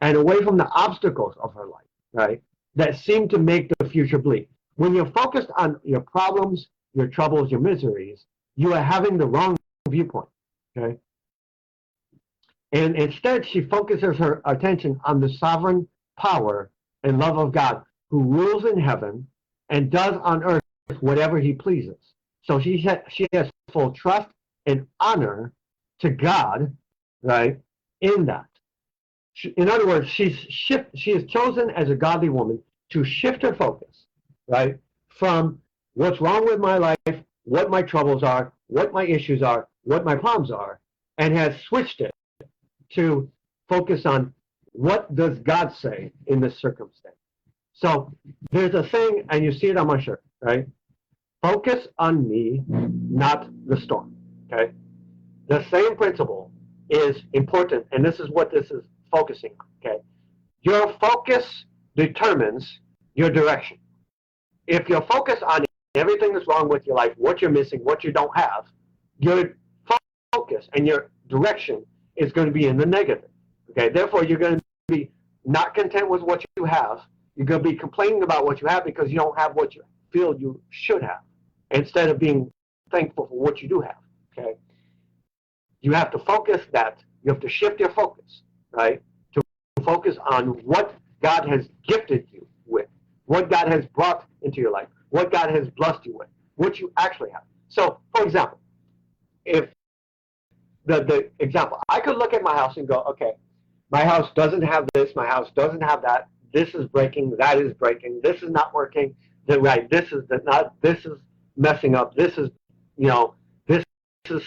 and away from the obstacles of her life, right, that seem to make the future bleak. When you're focused on your problems, your troubles, your miseries, you are having the wrong viewpoint, okay? And instead, she focuses her attention on the sovereign power and love of God, who rules in heaven and does on earth whatever he pleases. So she has full trust and honor to God, right, in that. In other words, she is chosen as a godly woman to shift her focus, right, from what's wrong with my life, what my troubles are, what my issues are, what my problems are, and has switched it to focus on what does God say in this circumstance. So there's a saying, and you see it on my shirt, right? Focus on me, not the storm, okay? The same principle is important, and this is what this is focusing on, okay? Your focus determines your direction. if you're focused on everything that's wrong with your life, what you're missing, what you don't have, your focus and your direction is going to be in the negative. Okay, therefore you're going to be not content with what you have. You're going to be complaining about what you have because you don't have what you feel you should have, instead of being thankful for what you do have. Okay, you have to focus that. You have to shift your focus, right, to focus on what God has gifted you with, what God has brought into your life, what God has blessed you with, what you actually have. So, for example, if the example, I could look at my house and go, okay, my house doesn't have this, my house doesn't have that, this is breaking, that is breaking, this is not working, right, this is not, this is messing up, this is, this is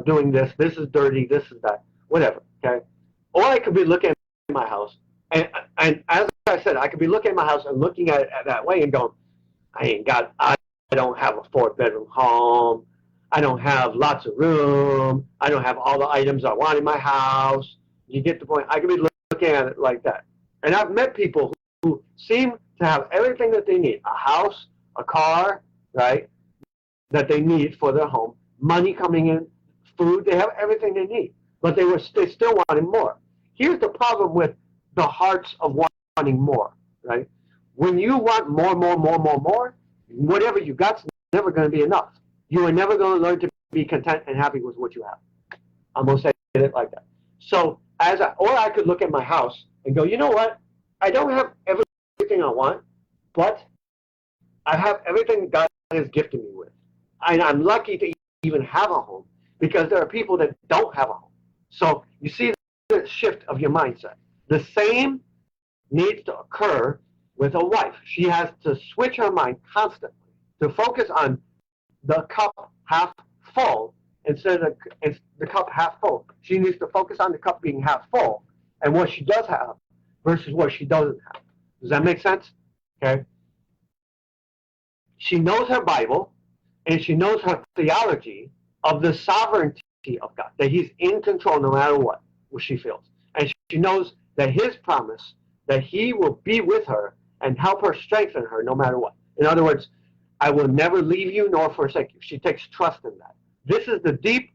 doing this, this is dirty, this is that, whatever, okay? Or I could be looking at my house, and as I said, I could be looking at my house and looking at it that way and going, I don't have a 4-bedroom home, I don't have lots of room, I don't have all the items I want in my house. You get the point. I could be looking at it like that. And I've met people who seem to have everything that they need, a house, a car, right, that they need for their home, money coming in, food, they have everything they need, but they still wanted more. Here's the problem with the hearts of wanting more, right? When you want more, whatever you got's never going to be enough. You are never going to learn to be content and happy with what you have. I'm going to say it like that. So, or I could look at my house and go, you know what? I don't have everything I want, but I have everything God has gifted me with. And I'm lucky to even have a home, because there are people that don't have a home. So you see the shift of your mindset. The same needs to occur with a wife. She has to switch her mind constantly to focus on the cup half full instead of the cup half full. She needs to focus on the cup being half full and what she does have versus what she doesn't have. Does that make sense? Okay. She knows her Bible and she knows her theology of the sovereignty of God, that He's in control no matter what she feels. And she knows that His promise that He will be with her and help her, strengthen her no matter what. In other words, I will never leave you nor forsake you. She takes trust in that. This is the deep,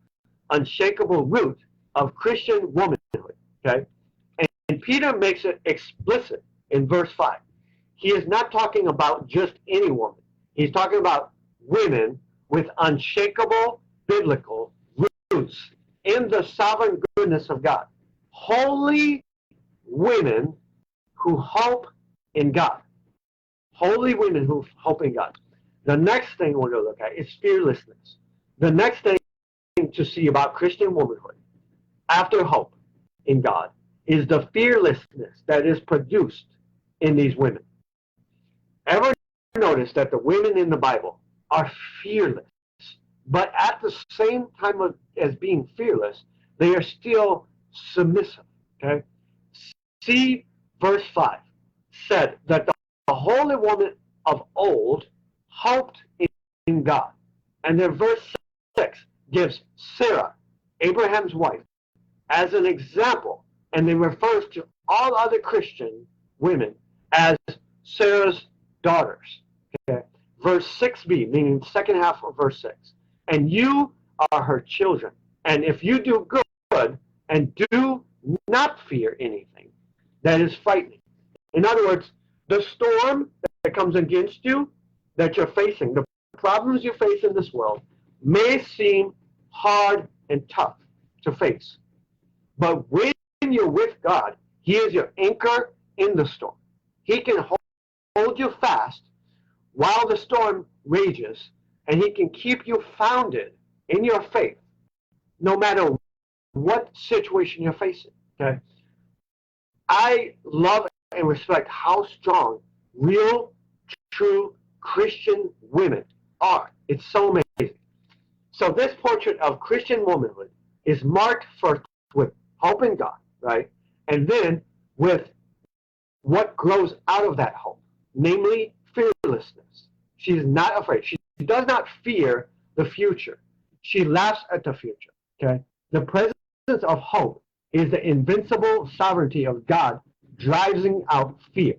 unshakable root of Christian womanhood. Okay? And Peter makes it explicit in verse 5. He is not talking about just any woman. He's talking about women with unshakable biblical roots in the sovereign goodness of God. Holy women who hope in God. Holy women who hope in God. The next thing we're going to look at is fearlessness. The next thing to see about Christian womanhood after hope in God is the fearlessness that is produced in these women. Ever notice that the women in the Bible are fearless, but at the same time as being fearless, they are still submissive? Okay? See, verse 5 said that the holy woman of old hoped in God. And then verse 6 gives Sarah, Abraham's wife, as an example, and then refers to all other Christian women as Sarah's daughters. Okay? Verse 6b, meaning the second half of verse 6. And you are her children. And if you do good and do not fear anything that is frightening. In other words, the storm that comes against you, that you're facing, the problems you face in this world may seem hard and tough to face. But when you're with God, He is your anchor in the storm. He can hold you fast while the storm rages, and He can keep you founded in your faith no matter what situation you're facing. Okay? I love and respect how strong real, true Christian women are. It's so amazing. So this portrait of Christian womanhood is marked first with hope in God, right? And then with what grows out of that hope, namely fearlessness. She is not afraid. She does not fear the future. She laughs at the future. Okay? The presence of hope is the invincible sovereignty of God driving out fear.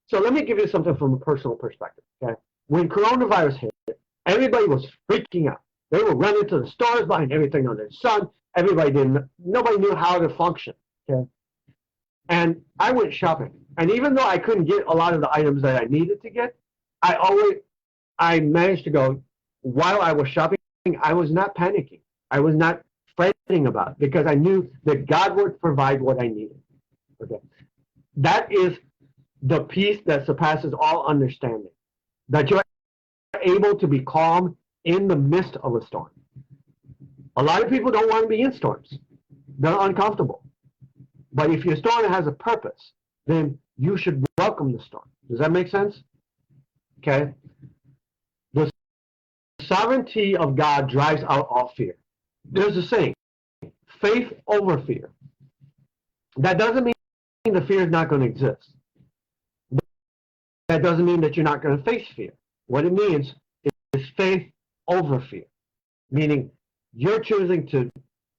So let me give you something from a personal perspective. Okay? when coronavirus hit, everybody was freaking out. They were running to the stores, buying everything under the sun. Nobody knew how to function. Okay, and I went shopping, and even though I couldn't get a lot of the items that I needed to get, I managed to go. While I was shopping, I was not panicking. I was not fretting about it because I knew that God would provide what I needed. Okay, that is the peace that surpasses all understanding. That you're able to be calm in the midst of a storm. A lot of people don't want to be in storms. They're uncomfortable. But if your storm has a purpose, then you should welcome the storm. Does that make sense? Okay. The sovereignty of God drives out all fear. There's a saying, faith over fear. That doesn't mean the fear is not going to exist. That doesn't mean that you're not going to face fear. What it means is faith over fear, meaning you're choosing to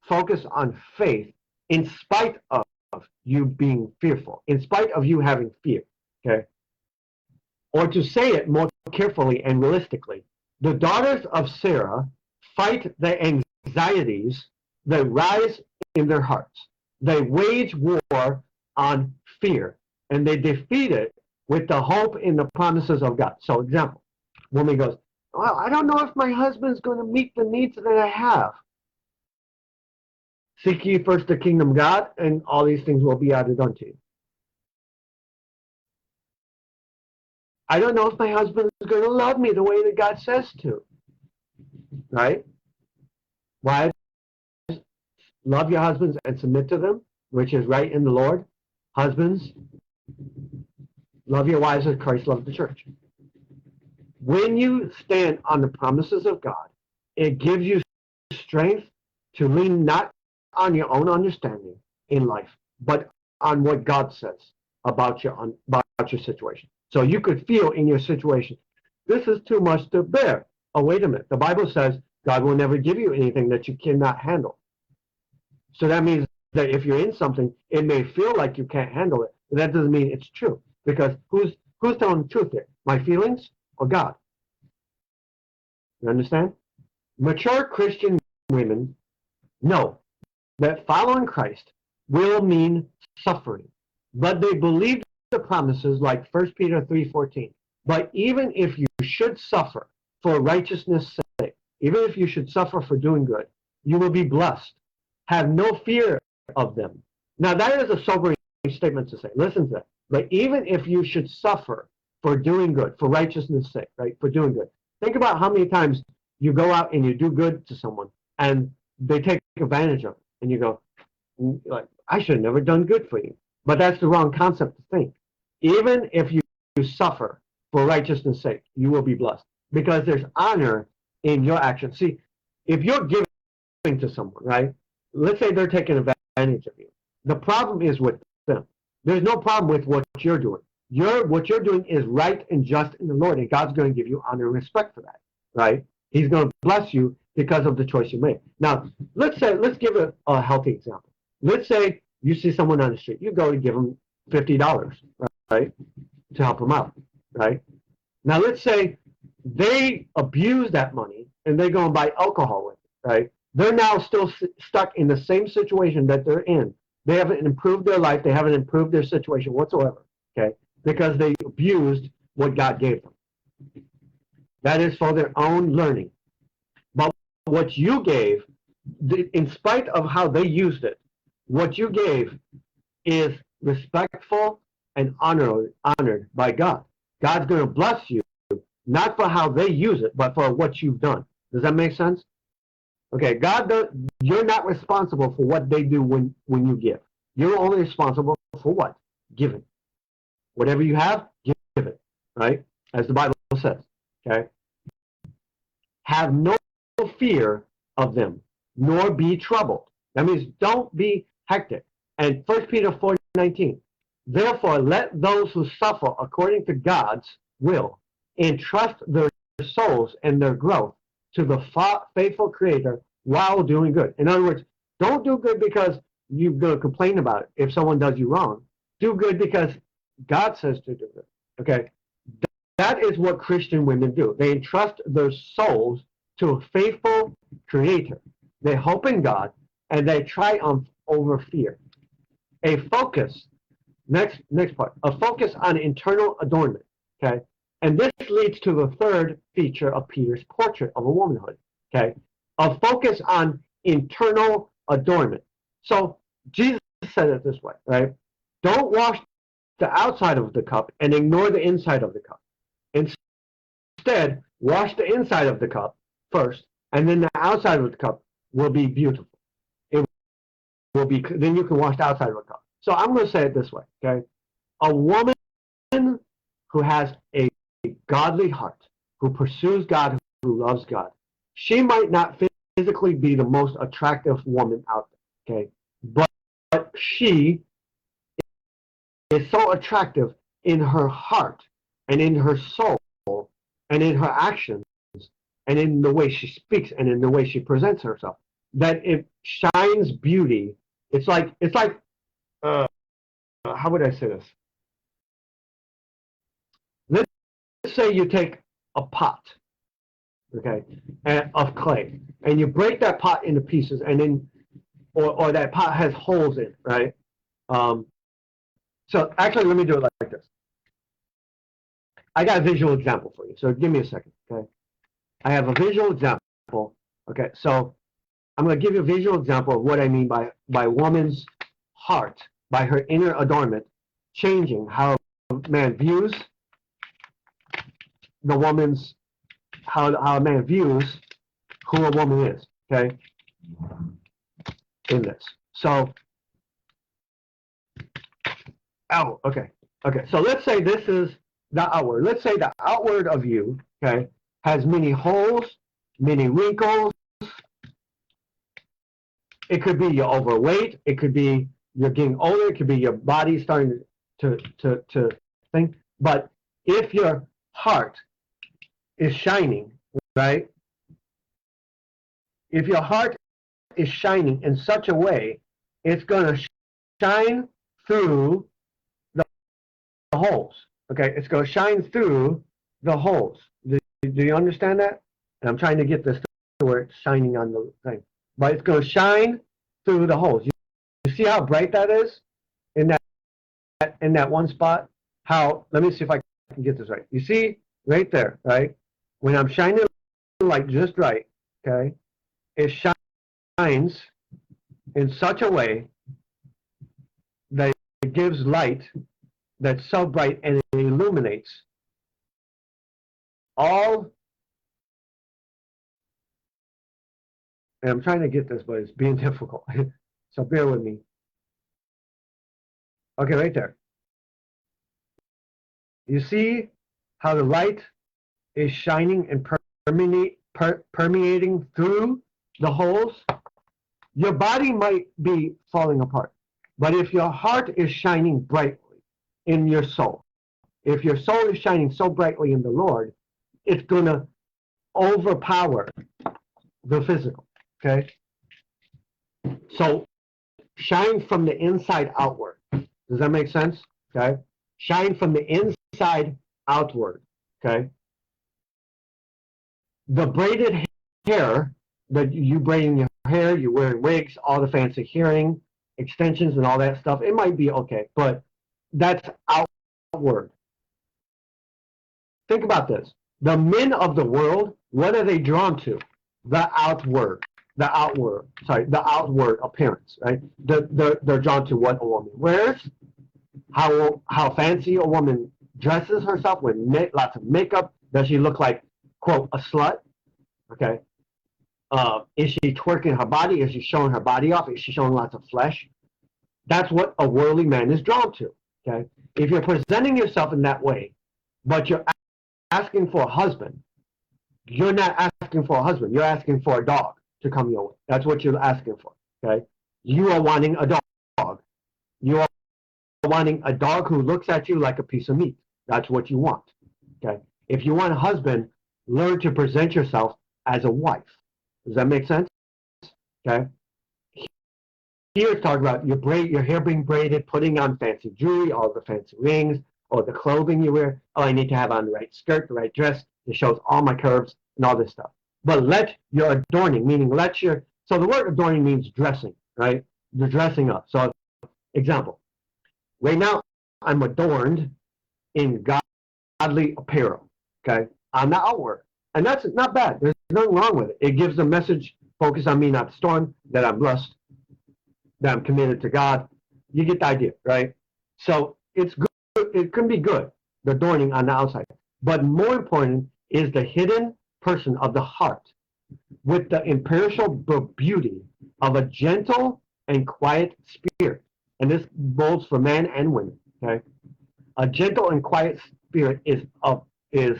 focus on faith in spite of you being fearful, in spite of you having fear, okay? Or to say it more carefully and realistically, the daughters of Sarah fight the anxieties that rise in their hearts. They wage war on fear, and they defeat it with the hope in the promises of God. So, example, woman goes, well, I don't know if my husband's going to meet the needs that I have. Seek ye first the kingdom of God, and all these things will be added unto you. I don't know if my husband is going to love me the way that God says to. Right? Wives, love your husbands and submit to them, which is right in the Lord. Husbands, love your wives as Christ loved the church. When you stand on the promises of God, it gives you strength to lean not on your own understanding in life, but on what God says about your situation. So you could feel in your situation, this is too much to bear. Oh, wait a minute. The Bible says God will never give you anything that you cannot handle. So that means that if you're in something, it may feel like you can't handle it, but that doesn't mean it's true. Because who's telling the truth here? My feelings or God? You understand? Mature Christian women know that following Christ will mean suffering, but they believe the promises like 1 Peter 3:14. But even if you should suffer for righteousness' sake, even if you should suffer for doing good, you will be blessed. Have no fear of them. Now that is a sobering statement to say. Listen to that. But even if you should suffer for doing good, for righteousness' sake, right? For doing good. Think about how many times you go out and you do good to someone and they take advantage of it. And you go, like, I should have never done good for you. But that's the wrong concept to think. Even if you suffer for righteousness' sake, you will be blessed. Because there's honor in your actions. See, if you're giving to someone, right? Let's say they're taking advantage of you. The problem is with them. There's no problem with what you're doing. What you're doing is right and just in the Lord, and God's going to give you honor and respect for that, right? He's going to bless you because of the choice you made. Now, let's give a healthy example. Let's say you see someone on the street. You go and give them $50, right, to help them out, right? Now, let's say they abuse that money and they go and buy alcohol with it, right? They're now still stuck in the same situation that they're in. They haven't improved their life. They haven't improved their situation whatsoever, okay? Because they abused what God gave them. That is for their own learning. But what you gave, in spite of how they used it, what you gave is respectful and honored by God. God's going to bless you, not for how they use it, but for what you've done. Does that make sense? Okay, you're not responsible for what they do when you give. You're only responsible for what? Giving. Whatever you have, give it, right? As the Bible says, okay? Have no fear of them, nor be troubled. That means don't be hectic. And 1 Peter 4:19, therefore let those who suffer according to God's will entrust their souls and their growth to the faithful Creator while doing good. In other words, don't do good because you're going to complain about it if someone does you wrong. Do good because God says to do good. Okay? that is what Christian women do. They entrust their souls to a faithful creator. They hope in God and they triumph over fear. A focus, next part, a focus on internal adornment. Okay? And this leads to the third feature of Peter's portrait of a womanhood. Okay? A focus on internal adornment. So Jesus said it this way, right? Don't wash the outside of the cup and ignore the inside of the cup. Instead, wash the inside of the cup first, and then the outside of the cup will be beautiful. It will be, then you can wash the outside of the cup. So I'm going to say it this way, okay? A woman who has a godly heart, who pursues God, who loves God, she might not physically be the most attractive woman out there, okay? But she is so attractive in her heart and in her soul and in her actions and in the way she speaks and in the way she presents herself that it shines beauty. It's like how would I say this? Let's say you take a pot, okay, of clay, and you break that pot into pieces, and then or that pot has holes in it, right? So actually, let me do it like this. I got a visual example for you. So give me a second, okay? I have a visual example. Okay, so I'm going to give you a visual example of what I mean by woman's heart, by her inner adornment, changing how a man views the woman's, how a man views who a woman is, okay? In this. So, okay. So let's say this is the outward. Let's say the outward of you, okay, has many holes, many wrinkles. It could be you're overweight. It could be you're getting older. It could be your body starting to think. But if your heart is shining, right? If your heart is shining in such a way, it's going to shine through the holes. Okay, it's going to shine through the holes. Do you understand that? And I'm trying to get this to where it's shining on the thing. But it's going to shine through the holes. You see how bright that is in that one spot? How? Let me see if I can get this right. You see right there, right? When I'm shining the light just right, okay, it shines in such a way that it gives light that's so bright and it illuminates all. And I'm trying to get this, but it's being difficult. So bear with me. Okay, right there. You see how the light is shining and permeating through the holes? Your body might be falling apart, but if your heart is shining brightly in your soul, if your soul is shining so brightly in the Lord, it's going to overpower the physical, okay? So shine from the inside outward. Does that make sense? Okay? Shine from the inside outward, okay? The braided hair that you braiding your hair, you're wearing wigs, all the fancy hearing extensions and all that stuff, it might be okay, but that's outward. Think about this. The men of the world, what are they drawn to? The outward appearance, right? They're drawn to what a woman wears, how fancy a woman dresses herself with lots of makeup. Does she look like, quote, a slut? Okay. Is she twerking her body? Is she showing her body off? Is she showing lots of flesh? That's what a worldly man is drawn to. Okay. If you're presenting yourself in that way, but you're asking for a husband, you're not asking for a husband. You're asking for a dog to come your way. That's what you're asking for. Okay. You are wanting a dog. You are wanting a dog who looks at you like a piece of meat. That's what you want. Okay. If you want a husband, learn to present yourself as a wife. Does that make sense? Okay. Here it's talking about your hair being braided, putting on fancy jewelry, all the fancy rings, or the clothing you wear. Oh, I need to have on the right skirt, the right dress that shows all my curves and all this stuff. But let your adorning, meaning let your, so the word adorning means dressing, right? You're dressing up. So, example, right now I'm adorned in godly apparel, okay, on the outward. And that's not bad. There's nothing wrong with it. It gives a message, focus on me, not the storm, that I'm blessed, that I'm committed to God. You get the idea, right? So it's good. It can be good, the adorning on the outside. But more important is the hidden person of the heart with the imperishable beauty of a gentle and quiet spirit. And this holds for men and women, okay? A gentle and quiet spirit is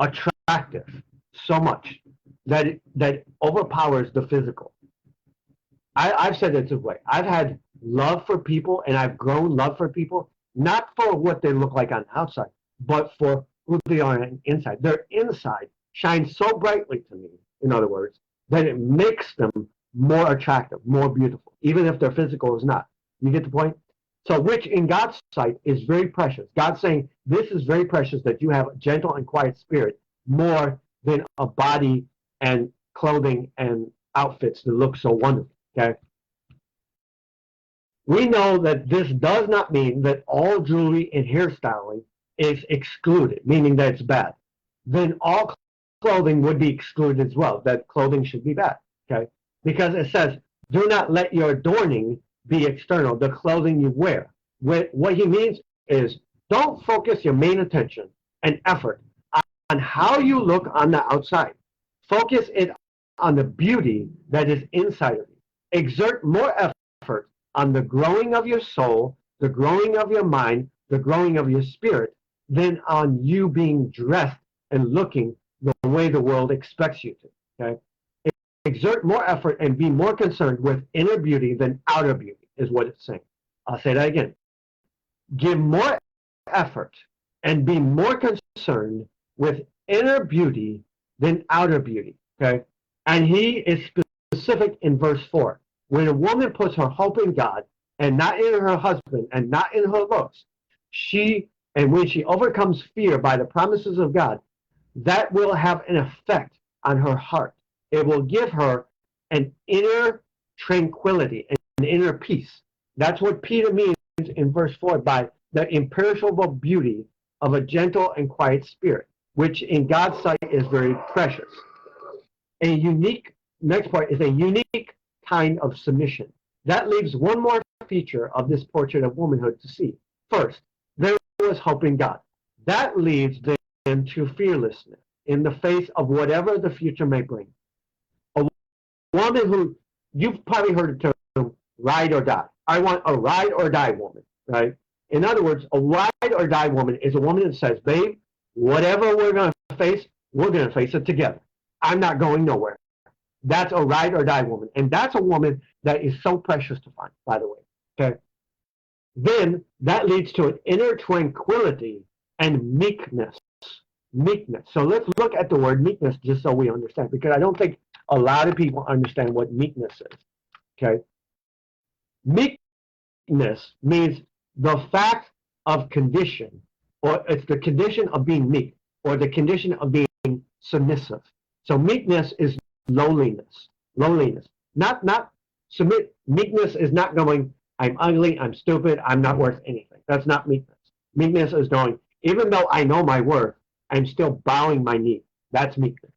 attractive so much that that overpowers the physical. I've said it this way. I've had love for people, and I've grown love for people, not for what they look like on the outside, but for who they are on the inside. Their inside shines so brightly to me, in other words, that it makes them more attractive, more beautiful, even if their physical is not. You get the point? So, which in God's sight is very precious. God's saying, this is very precious that you have a gentle and quiet spirit more than a body and clothing and outfits that look so wonderful. Okay? We know that this does not mean that all jewelry and hairstyling is excluded, meaning that it's bad. Then all clothing would be excluded as well, that clothing should be bad. Okay? Because it says, do not let your adorning be external, the clothing you wear. What he means is, don't focus your main attention and effort on how you look on the outside. Focus it on the beauty that is inside of you. Exert more effort on the growing of your soul, the growing of your mind, the growing of your spirit, than on you being dressed and looking the way the world expects you to. Okay? Exert more effort and be more concerned with inner beauty than outer beauty, is what it's saying. I'll say that again. Give more effort and be more concerned with inner beauty than outer beauty. Okay? And he is specific in verse 4. When a woman puts her hope in God and not in her husband and not in her looks, when she overcomes fear by the promises of God, that will have an effect on her heart. It will give her an inner tranquility, an inner peace. That's what Peter means in verse 4 by the imperishable beauty of a gentle and quiet spirit, which in God's sight is very precious. Next part is a unique kind of submission. That leaves one more feature of this portrait of womanhood to see. First, there was hope in God. That leads them to fearlessness in the face of whatever the future may bring. A woman who, you've probably heard the term ride or die. I want a ride or die woman, right? In other words, a ride or die woman is a woman that says, babe, whatever we're going to face it together. I'm not going nowhere. That's a ride or die woman. And that's a woman that is so precious to find, by the way. Okay. Then that leads to an inner tranquility and meekness. Meekness. So let's look at the word meekness just so we understand, because I don't think a lot of people understand what meekness is. Okay. Meekness means the fact of condition, or it's the condition of being meek, or the condition of being submissive. So meekness is lowliness. Meekness is not going, I'm ugly, I'm stupid, I'm not worth anything. That's not meekness. Meekness is going, even though I know my worth, I'm still bowing my knee. That's meekness,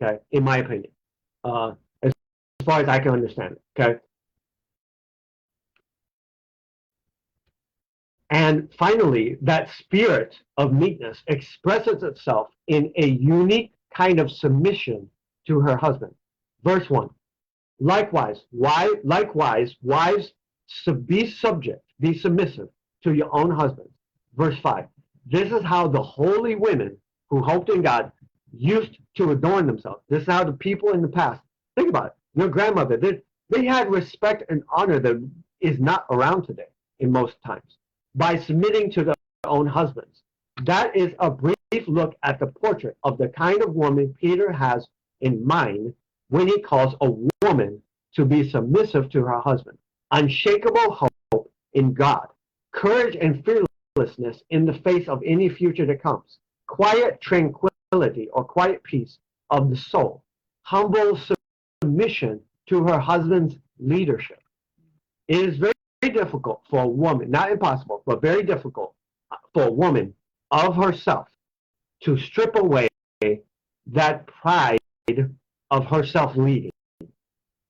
okay, in my opinion, as far as I can understand it, okay? And finally, that spirit of meekness expresses itself in a unique kind of submission to her husband. Verse 1. Likewise, wives, be submissive to your own husbands. Verse 5. This is how the holy women who hoped in God used to adorn themselves. This is how the people in the past, think about it, your grandmother, they had respect and honor that is not around today in most times, by submitting to their own husbands. That is a brief look at the portrait of the kind of woman Peter has in mind when he calls a woman to be submissive to her husband. Unshakable hope in God, courage and restlessness in the face of any future that comes, quiet tranquility or quiet peace of the soul, humble submission to her husband's leadership. It is very, very difficult for a woman, not impossible, but very difficult for a woman of herself to strip away that pride of herself leading.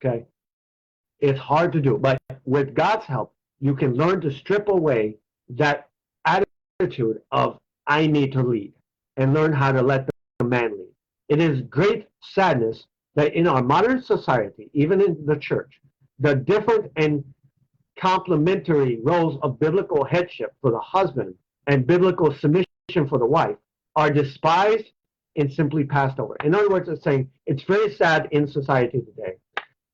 Okay? It's hard to do, but with God's help, you can learn to strip away that attitude of I need to lead and learn how to let the man lead. It is great sadness that in our modern society, even in the church, the different and complementary roles of biblical headship for the husband and biblical submission for the wife are despised and simply passed over. In other words, it's saying it's very sad in society today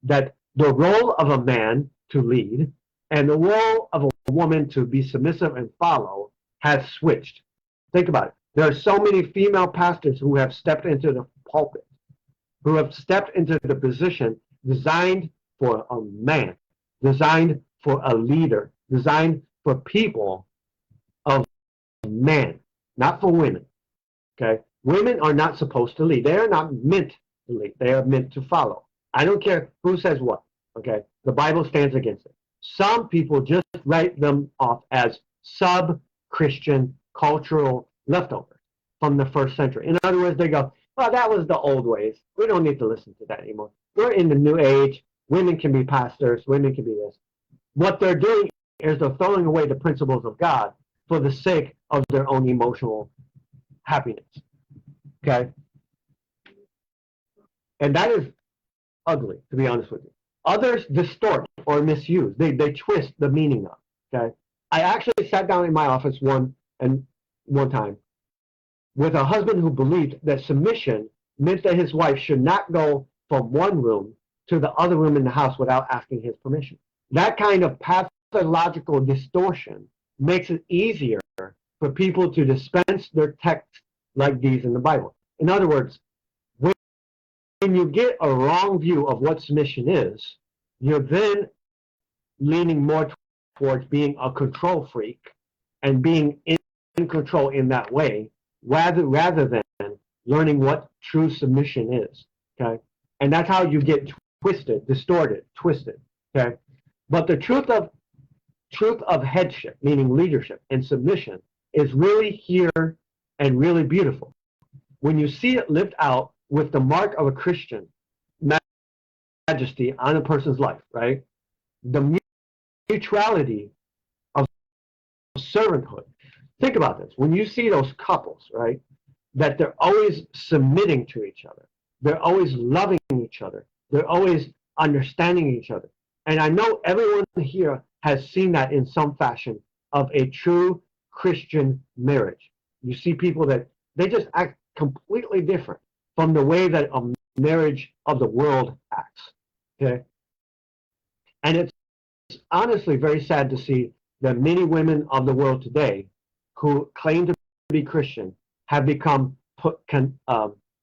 that the role of a man to lead and the role of a woman to be submissive and follow has switched. Think about it. There are so many female pastors who have stepped into the pulpit, who have stepped into the position designed for a man, designed for a leader, designed for people of men, not for women. Okay? Women are not supposed to lead. They are not meant to lead. They are meant to follow. I don't care who says what. Okay? The Bible stands against it. Some people just write them off as sub-Christian cultural leftovers from the first century. In other words, they go, well, that was the old ways. We don't need to listen to that anymore. We're in the new age. Women can be pastors. Women can be this. What they're doing is they're throwing away the principles of God for the sake of their own emotional happiness. Okay? And that is ugly, to be honest with you. Others distort or misuse. They twist the meaning of. Okay? I actually sat down in my office one time with a husband who believed that submission meant that his wife should not go from one room to the other room in the house without asking his permission. That kind of pathological distortion makes it easier for people to dispense their texts like these in the Bible. In other words, when you get a wrong view of what submission is, you're then leaning more towards being a control freak and being in control in that way, rather than learning what true submission is. Okay, and that's how you get twisted, distorted, twisted. Okay, but the truth of headship, meaning leadership and submission, is really here and really beautiful. When you see it lived out with the mark of a Christian majesty on a person's life, right? The mutuality of servanthood. Think about this. When you see those couples, right, that they're always submitting to each other, they're always loving each other, they're always understanding each other. And I know everyone here has seen that in some fashion of a true Christian marriage. You see people that they just act completely different from the way that a marriage of the world acts. Okay? And it's honestly very sad to see that many women of the world today who claim to be Christian have become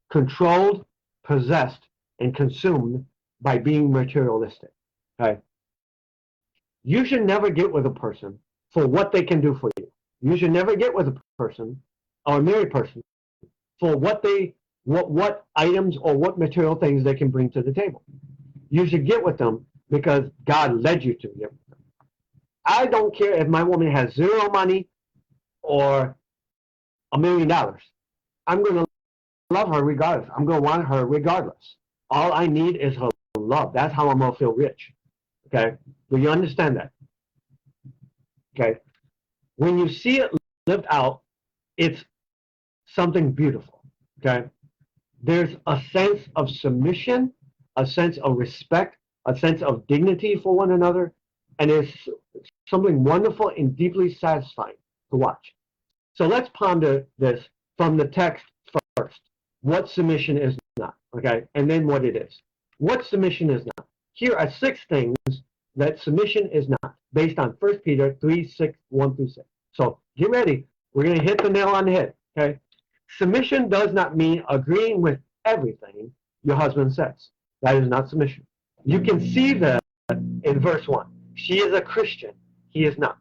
controlled, possessed, and consumed by being materialistic. Okay? You should never get with a person for what they can do for you. You should never get with a person or a married person for what items or what material things they can bring to the table. You should get with them because God led you to get with them. I don't care if my woman has zero money or $1 million. I'm going to love her regardless. I'm going to want her regardless. All I need is her love. That's how I'm going to feel rich. Okay? Do you understand that? Okay? When you see it lived out, it's something beautiful. Okay? There's a sense of submission, a sense of respect, a sense of dignity for one another, and it's something wonderful and deeply satisfying to watch. So let's ponder this from the text first. What submission is not, okay? And then what it is. What submission is not. Here are 6 things that submission is not, based on 1 Peter 3:1-6. So get ready. We're going to hit the nail on the head, okay? Submission does not mean agreeing with everything your husband says. That is not submission. You can see that in verse 1. She is a Christian. He is not.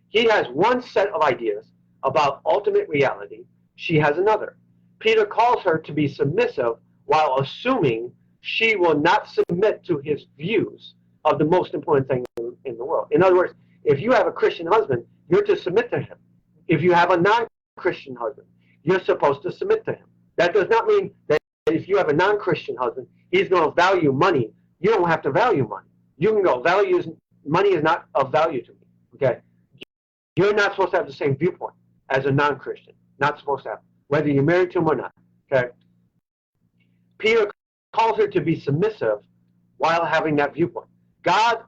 He has one set of ideas about ultimate reality. She has another. Peter calls her to be submissive while assuming she will not submit to his views of the most important thing in the world. In other words, if you have a Christian husband, you're to submit to him. If you have a non-Christian husband, you're supposed to submit to him. That does not mean that if you have a non-Christian husband, he's going to value money. You don't have to value money. You can go, money is not of value to me. Okay? You're not supposed to have the same viewpoint as a non-Christian. Not supposed to have, whether you're married to him or not. Okay? Peter calls her to be submissive while having that viewpoint.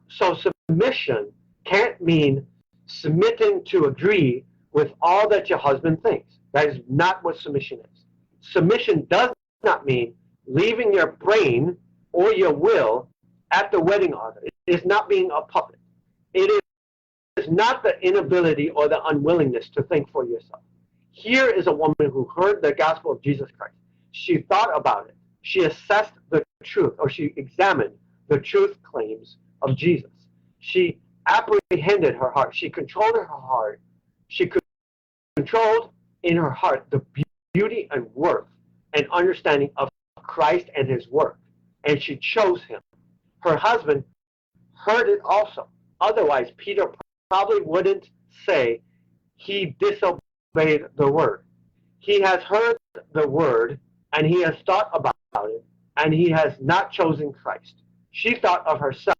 So submission can't mean submitting to agree with all that your husband thinks. That is not what submission is. Submission does not mean leaving your brain or your will at the wedding altar. It is not being a puppet. It is not the inability or the unwillingness to think for yourself. Here is a woman who heard the gospel of Jesus Christ. She thought about it. She assessed the truth, or she examined the truth claims of Jesus. She apprehended her heart. She controlled her heart. She controlled in her heart the beauty and worth and understanding of Christ and his work. And she chose him. Her husband heard it also. Otherwise, Peter probably wouldn't say he disobeyed the word. He has heard the word, and he has thought about it, and he has not chosen Christ. She thought of herself,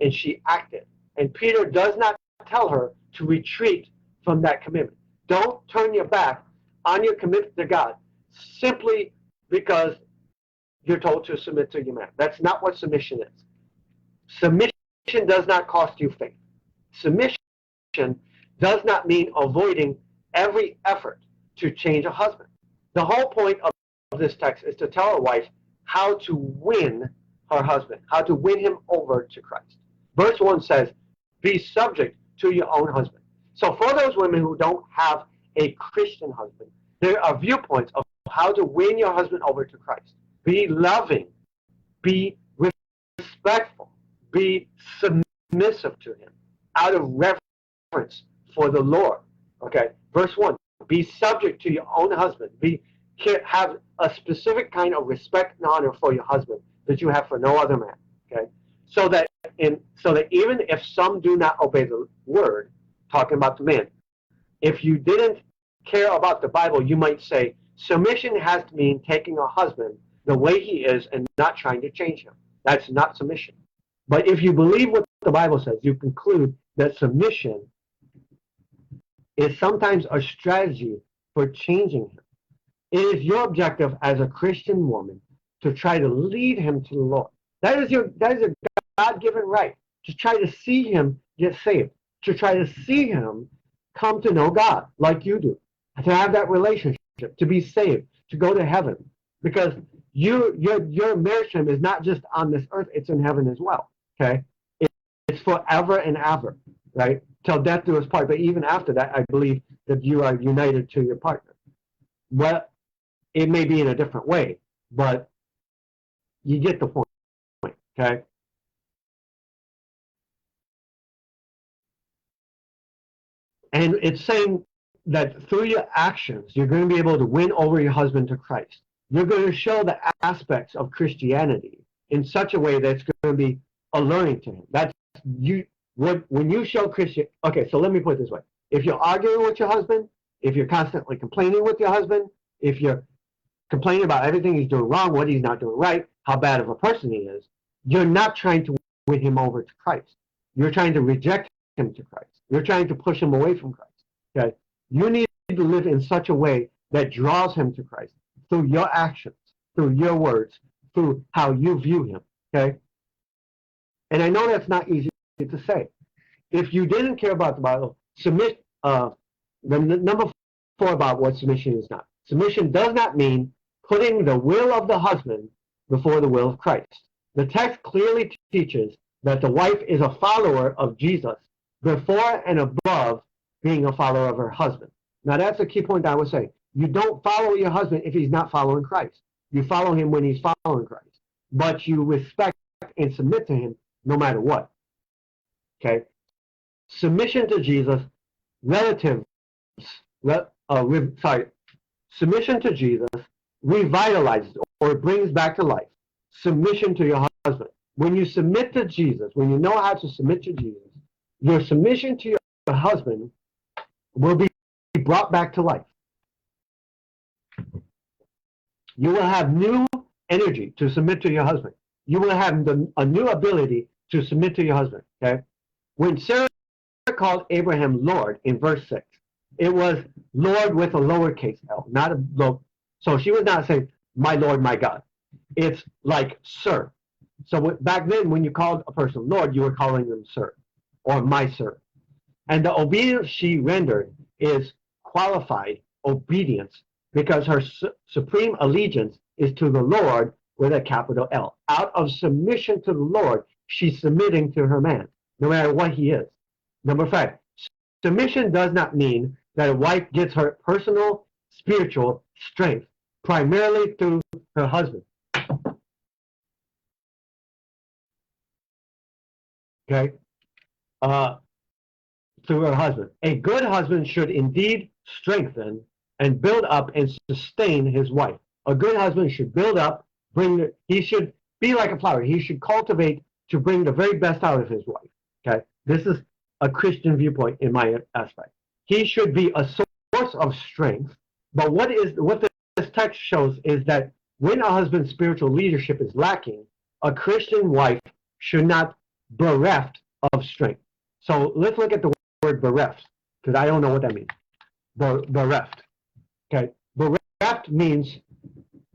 and she acted. And Peter does not tell her to retreat from that commitment. Don't turn your back on your commitment to God simply because you're told to submit to your man. That's not what submission is. Submission does not cost you faith. Submission does not mean avoiding every effort to change a husband. The whole point of this text is to tell a wife how to win her husband, how to win him over to Christ. Verse 1 says, be subject to your own husband. So for those women who don't have a Christian husband, there are viewpoints of how to win your husband over to Christ. Be loving, be respectful, be submissive to him out of reverence for the Lord. Okay, verse 1, be subject to your own husband. Have a specific kind of respect and honor for your husband that you have for no other man. Okay, so that even if some do not obey the word, talking about the man, if you didn't care about the Bible, you might say submission has to mean taking a husband the way he is and not trying to change him. That's not submission. But if you believe what the Bible says, you conclude that submission is sometimes a strategy for changing him. It is your objective as a Christian woman to try to lead him to the Lord. That is a God-given right, to try to see him get saved, to try to see him come to know God like you do, to have that relationship, to be saved, to go to heaven. Because your marriage to him is not just on this earth, it's in heaven as well. Okay? It's forever and ever, right? Till death do us part. But even after that, I believe that you are united to your partner. Well, it may be in a different way, but you get the point, okay? And it's saying that through your actions, you're going to be able to win over your husband to Christ. You're going to show the aspects of Christianity in such a way that's going to be alluring to him. That's you. When you show Christian, okay, so let me put it this way. If you're arguing with your husband, if you're constantly complaining with your husband, if you're complaining about everything he's doing wrong, what he's not doing right, how bad of a person he is, you're not trying to win him over to Christ. You're trying to reject him to Christ. You're trying to push him away from Christ. Okay? You need to live in such a way that draws him to Christ through your actions, through your words, through how you view him. Okay? And I know that's not easy to say. If you didn't care about the Bible, submit. The number 4 about what submission is not. Submission does not mean putting the will of the husband before the will of Christ. The text clearly teaches that the wife is a follower of Jesus before and above being a follower of her husband. Now that's a key point I was saying. You don't follow your husband if he's not following Christ. You follow him when he's following Christ. But you respect and submit to him no matter what. Okay? Submission to Jesus relatives, submission to Jesus revitalizes or brings back to life submission to your husband. When you submit to Jesus, when you know how to submit to Jesus, your submission to your husband will be brought back to life. You will have new energy to submit to your husband. You will have a new ability to submit to your husband. Okay? When Sarah called Abraham Lord in verse 6, it was Lord with a lowercase l, not a low. So she was not saying, my Lord, my God. It's like sir. So back then, when you called a person Lord, you were calling them sir or my sir. And the obedience she rendered is qualified obedience because her supreme allegiance is to the Lord with a capital L. Out of submission to the Lord, she's submitting to her man, no matter what he is. Number 5, submission does not mean that a wife gets her personal spiritual strength primarily through her husband. Okay? Through her husband. A good husband should indeed strengthen and build up and sustain his wife. A good husband should build up, he should be like a flower. He should cultivate to bring the very best out of his wife. Okay? This is a Christian viewpoint in my aspect. He should be a source of strength, but what this text shows is that when a husband's spiritual leadership is lacking, a Christian wife should not bereft of strength. So let's look at the word bereft, because I don't know what that means. Bereft. Okay. Bereft means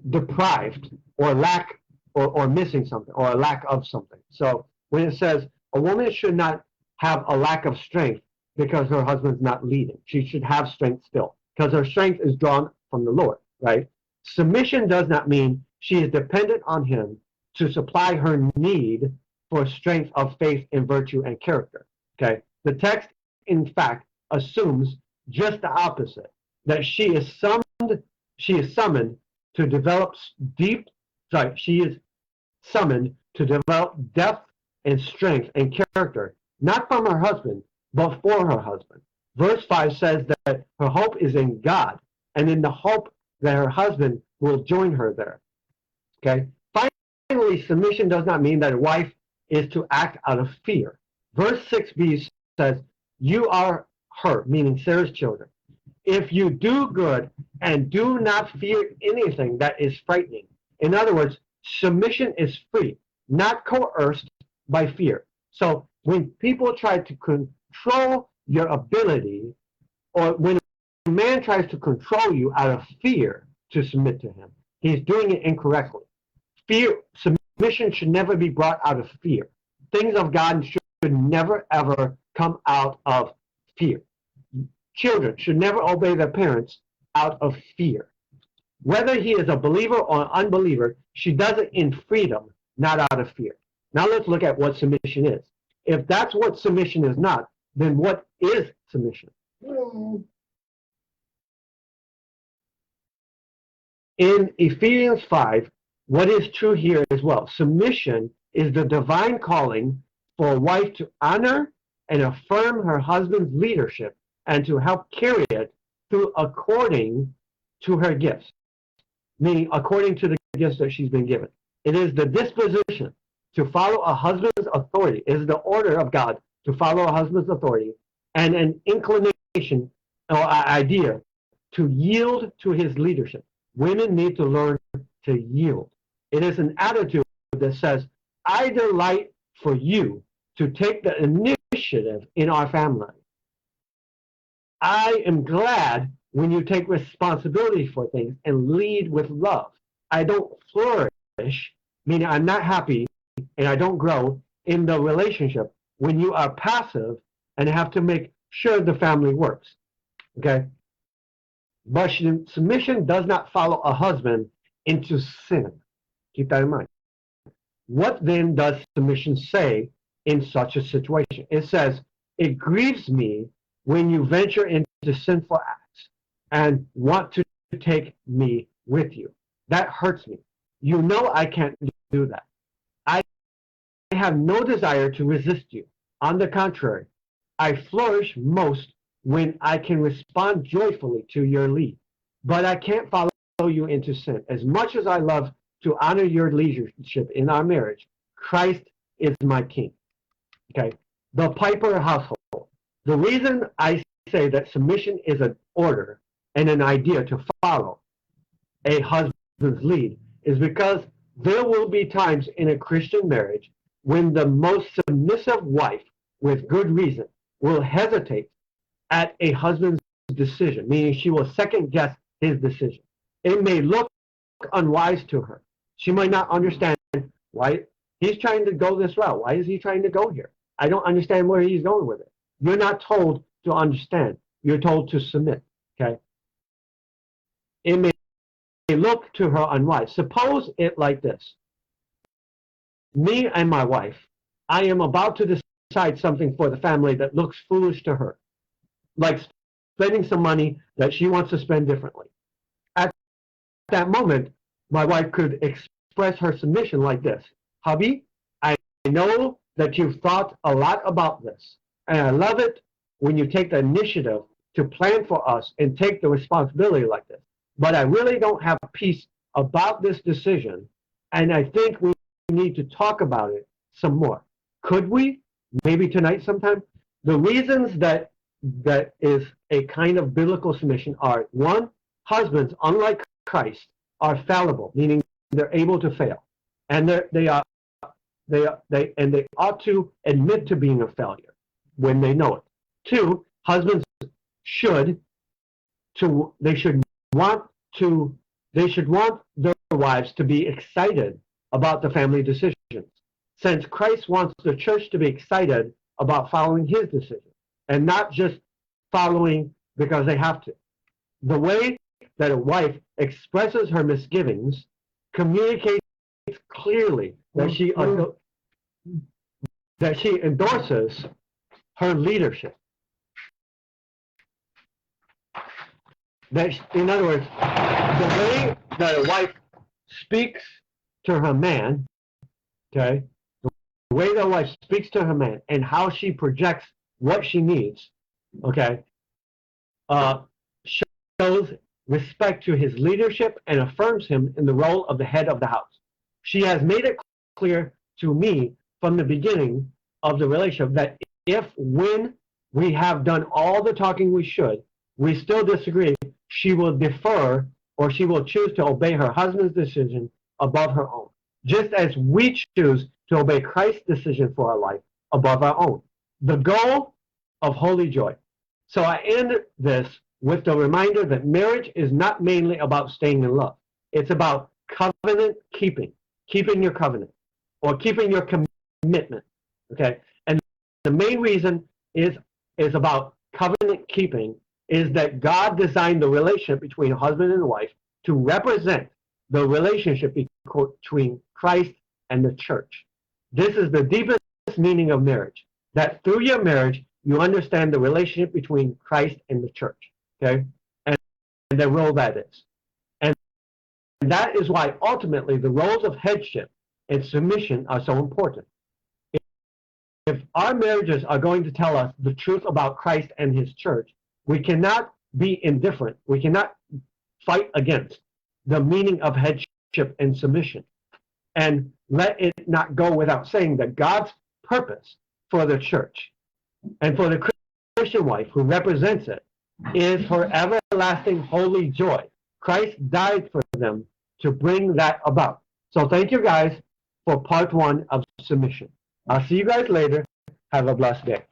deprived or lack or missing something or a lack of something. So when it says a woman should not have a lack of strength because her husband's not leading, she should have strength still because her strength is drawn from the Lord, right? Submission does not mean she is dependent on him to supply her need for strength of faith and virtue and character. Okay. The text, in fact, assumes just the opposite, that she is summoned to develop depth and strength and character, not from her husband, but for her husband. Verse 5 says that her hope is in God and in the hope that her husband will join her there. Okay. Finally, submission does not mean that a wife is to act out of fear. Verse 6b says, you are her, meaning Sarah's children, if you do good and do not fear anything that is frightening. In other words, submission is free, not coerced by fear. So when people try to control your ability, or when a man tries to control you out of fear to submit to him, he's doing it incorrectly. Submission should never be brought out of fear. Things of God should never ever come out of fear. Children should never obey their parents out of fear. Whether he is a believer or an unbeliever, she does it in freedom, not out of fear. Now let's look at what submission is. If that's what submission is not, then what is submission? In Ephesians 5, what is true here as well? Submission is the divine calling for a wife to honor and affirm her husband's leadership and to help carry it through according to her gifts, meaning according to the gifts that she's been given. It is the disposition to follow a husband's authority. It is the order of God to follow a husband's authority and an inclination or idea to yield to his leadership. Women need to learn to yield. It is an attitude that says, I delight for you to take the initiative in our family. I am glad when you take responsibility for things and lead with love. I don't flourish, meaning I'm not happy and I don't grow in the relationship when you are passive and have to make sure the family works. Okay? But submission does not follow a husband into sin. Keep that in mind. What then does submission say in such a situation? It says, it grieves me when you venture into sinful acts and want to take me with you. That hurts me. You know I can't do that. I have no desire to resist you. On the contrary, I flourish most when I can respond joyfully to your lead. But I can't follow you into sin. As much as I love to honor your leadership in our marriage, Christ is my king. Okay? The Piper household. The reason I say that submission is an order and an idea to follow a husband's lead is because there will be times in a Christian marriage when the most submissive wife, with good reason, will hesitate at a husband's decision, meaning she will second guess his decision. It may look unwise to her. She might not understand why he's trying to go this route. Why is he trying to go here? I don't understand where he's going with it. You're not told to understand. You're told to submit. Okay? It may look to her unwise. Suppose it like this. Me and my wife, I am about to decide something for the family that looks foolish to her, like spending some money that she wants to spend differently. At that moment, my wife could express her submission like this. Hubby, I know that you've thought a lot about this, and I love it when you take the initiative to plan for us and take the responsibility like this. But I really don't have peace about this decision, and I think we need to talk about it some more. Could we? Maybe tonight sometime? The reasons that is a kind of biblical submission are, one, husbands, unlike Christ, are fallible, meaning they're able to fail. And they ought to admit to being a failure when they know it. Two, husbands should want their wives to be excited about the family decisions, since Christ wants the church to be excited about following his decision and not just following because they have to. The way that a wife expresses her misgivings communicates clearly that she endorses her leadership. In other words, the way that a wife speaks to her man, okay, the way that a wife speaks to her man and how she projects what she needs, okay, shows respect to his leadership and affirms him in the role of the head of the house. She has made it clear to me from the beginning of the relationship that when we have done all the talking we should, we still disagree, she will defer or she will choose to obey her husband's decision above her own, just as we choose to obey Christ's decision for our life above our own. The goal of holy joy. So I end this with the reminder that marriage is not mainly about staying in love. It's about covenant keeping your covenant, or keeping your commitment, okay? And the main reason is about covenant keeping is that God designed the relationship between a husband and a wife to represent the relationship between Christ and the church. This is the deepest meaning of marriage, that through your marriage, you understand the relationship between Christ and the church, okay? And the role that is. And that is why ultimately the roles of headship and submission are so important. If our marriages are going to tell us the truth about Christ and his church, we cannot be indifferent. We cannot fight against the meaning of headship and submission. And let it not go without saying that God's purpose for the church and for the Christian wife who represents it is her everlasting holy joy. Christ died for them to bring that about. So thank you guys for part one of submission. I'll see you guys later. Have a blessed day.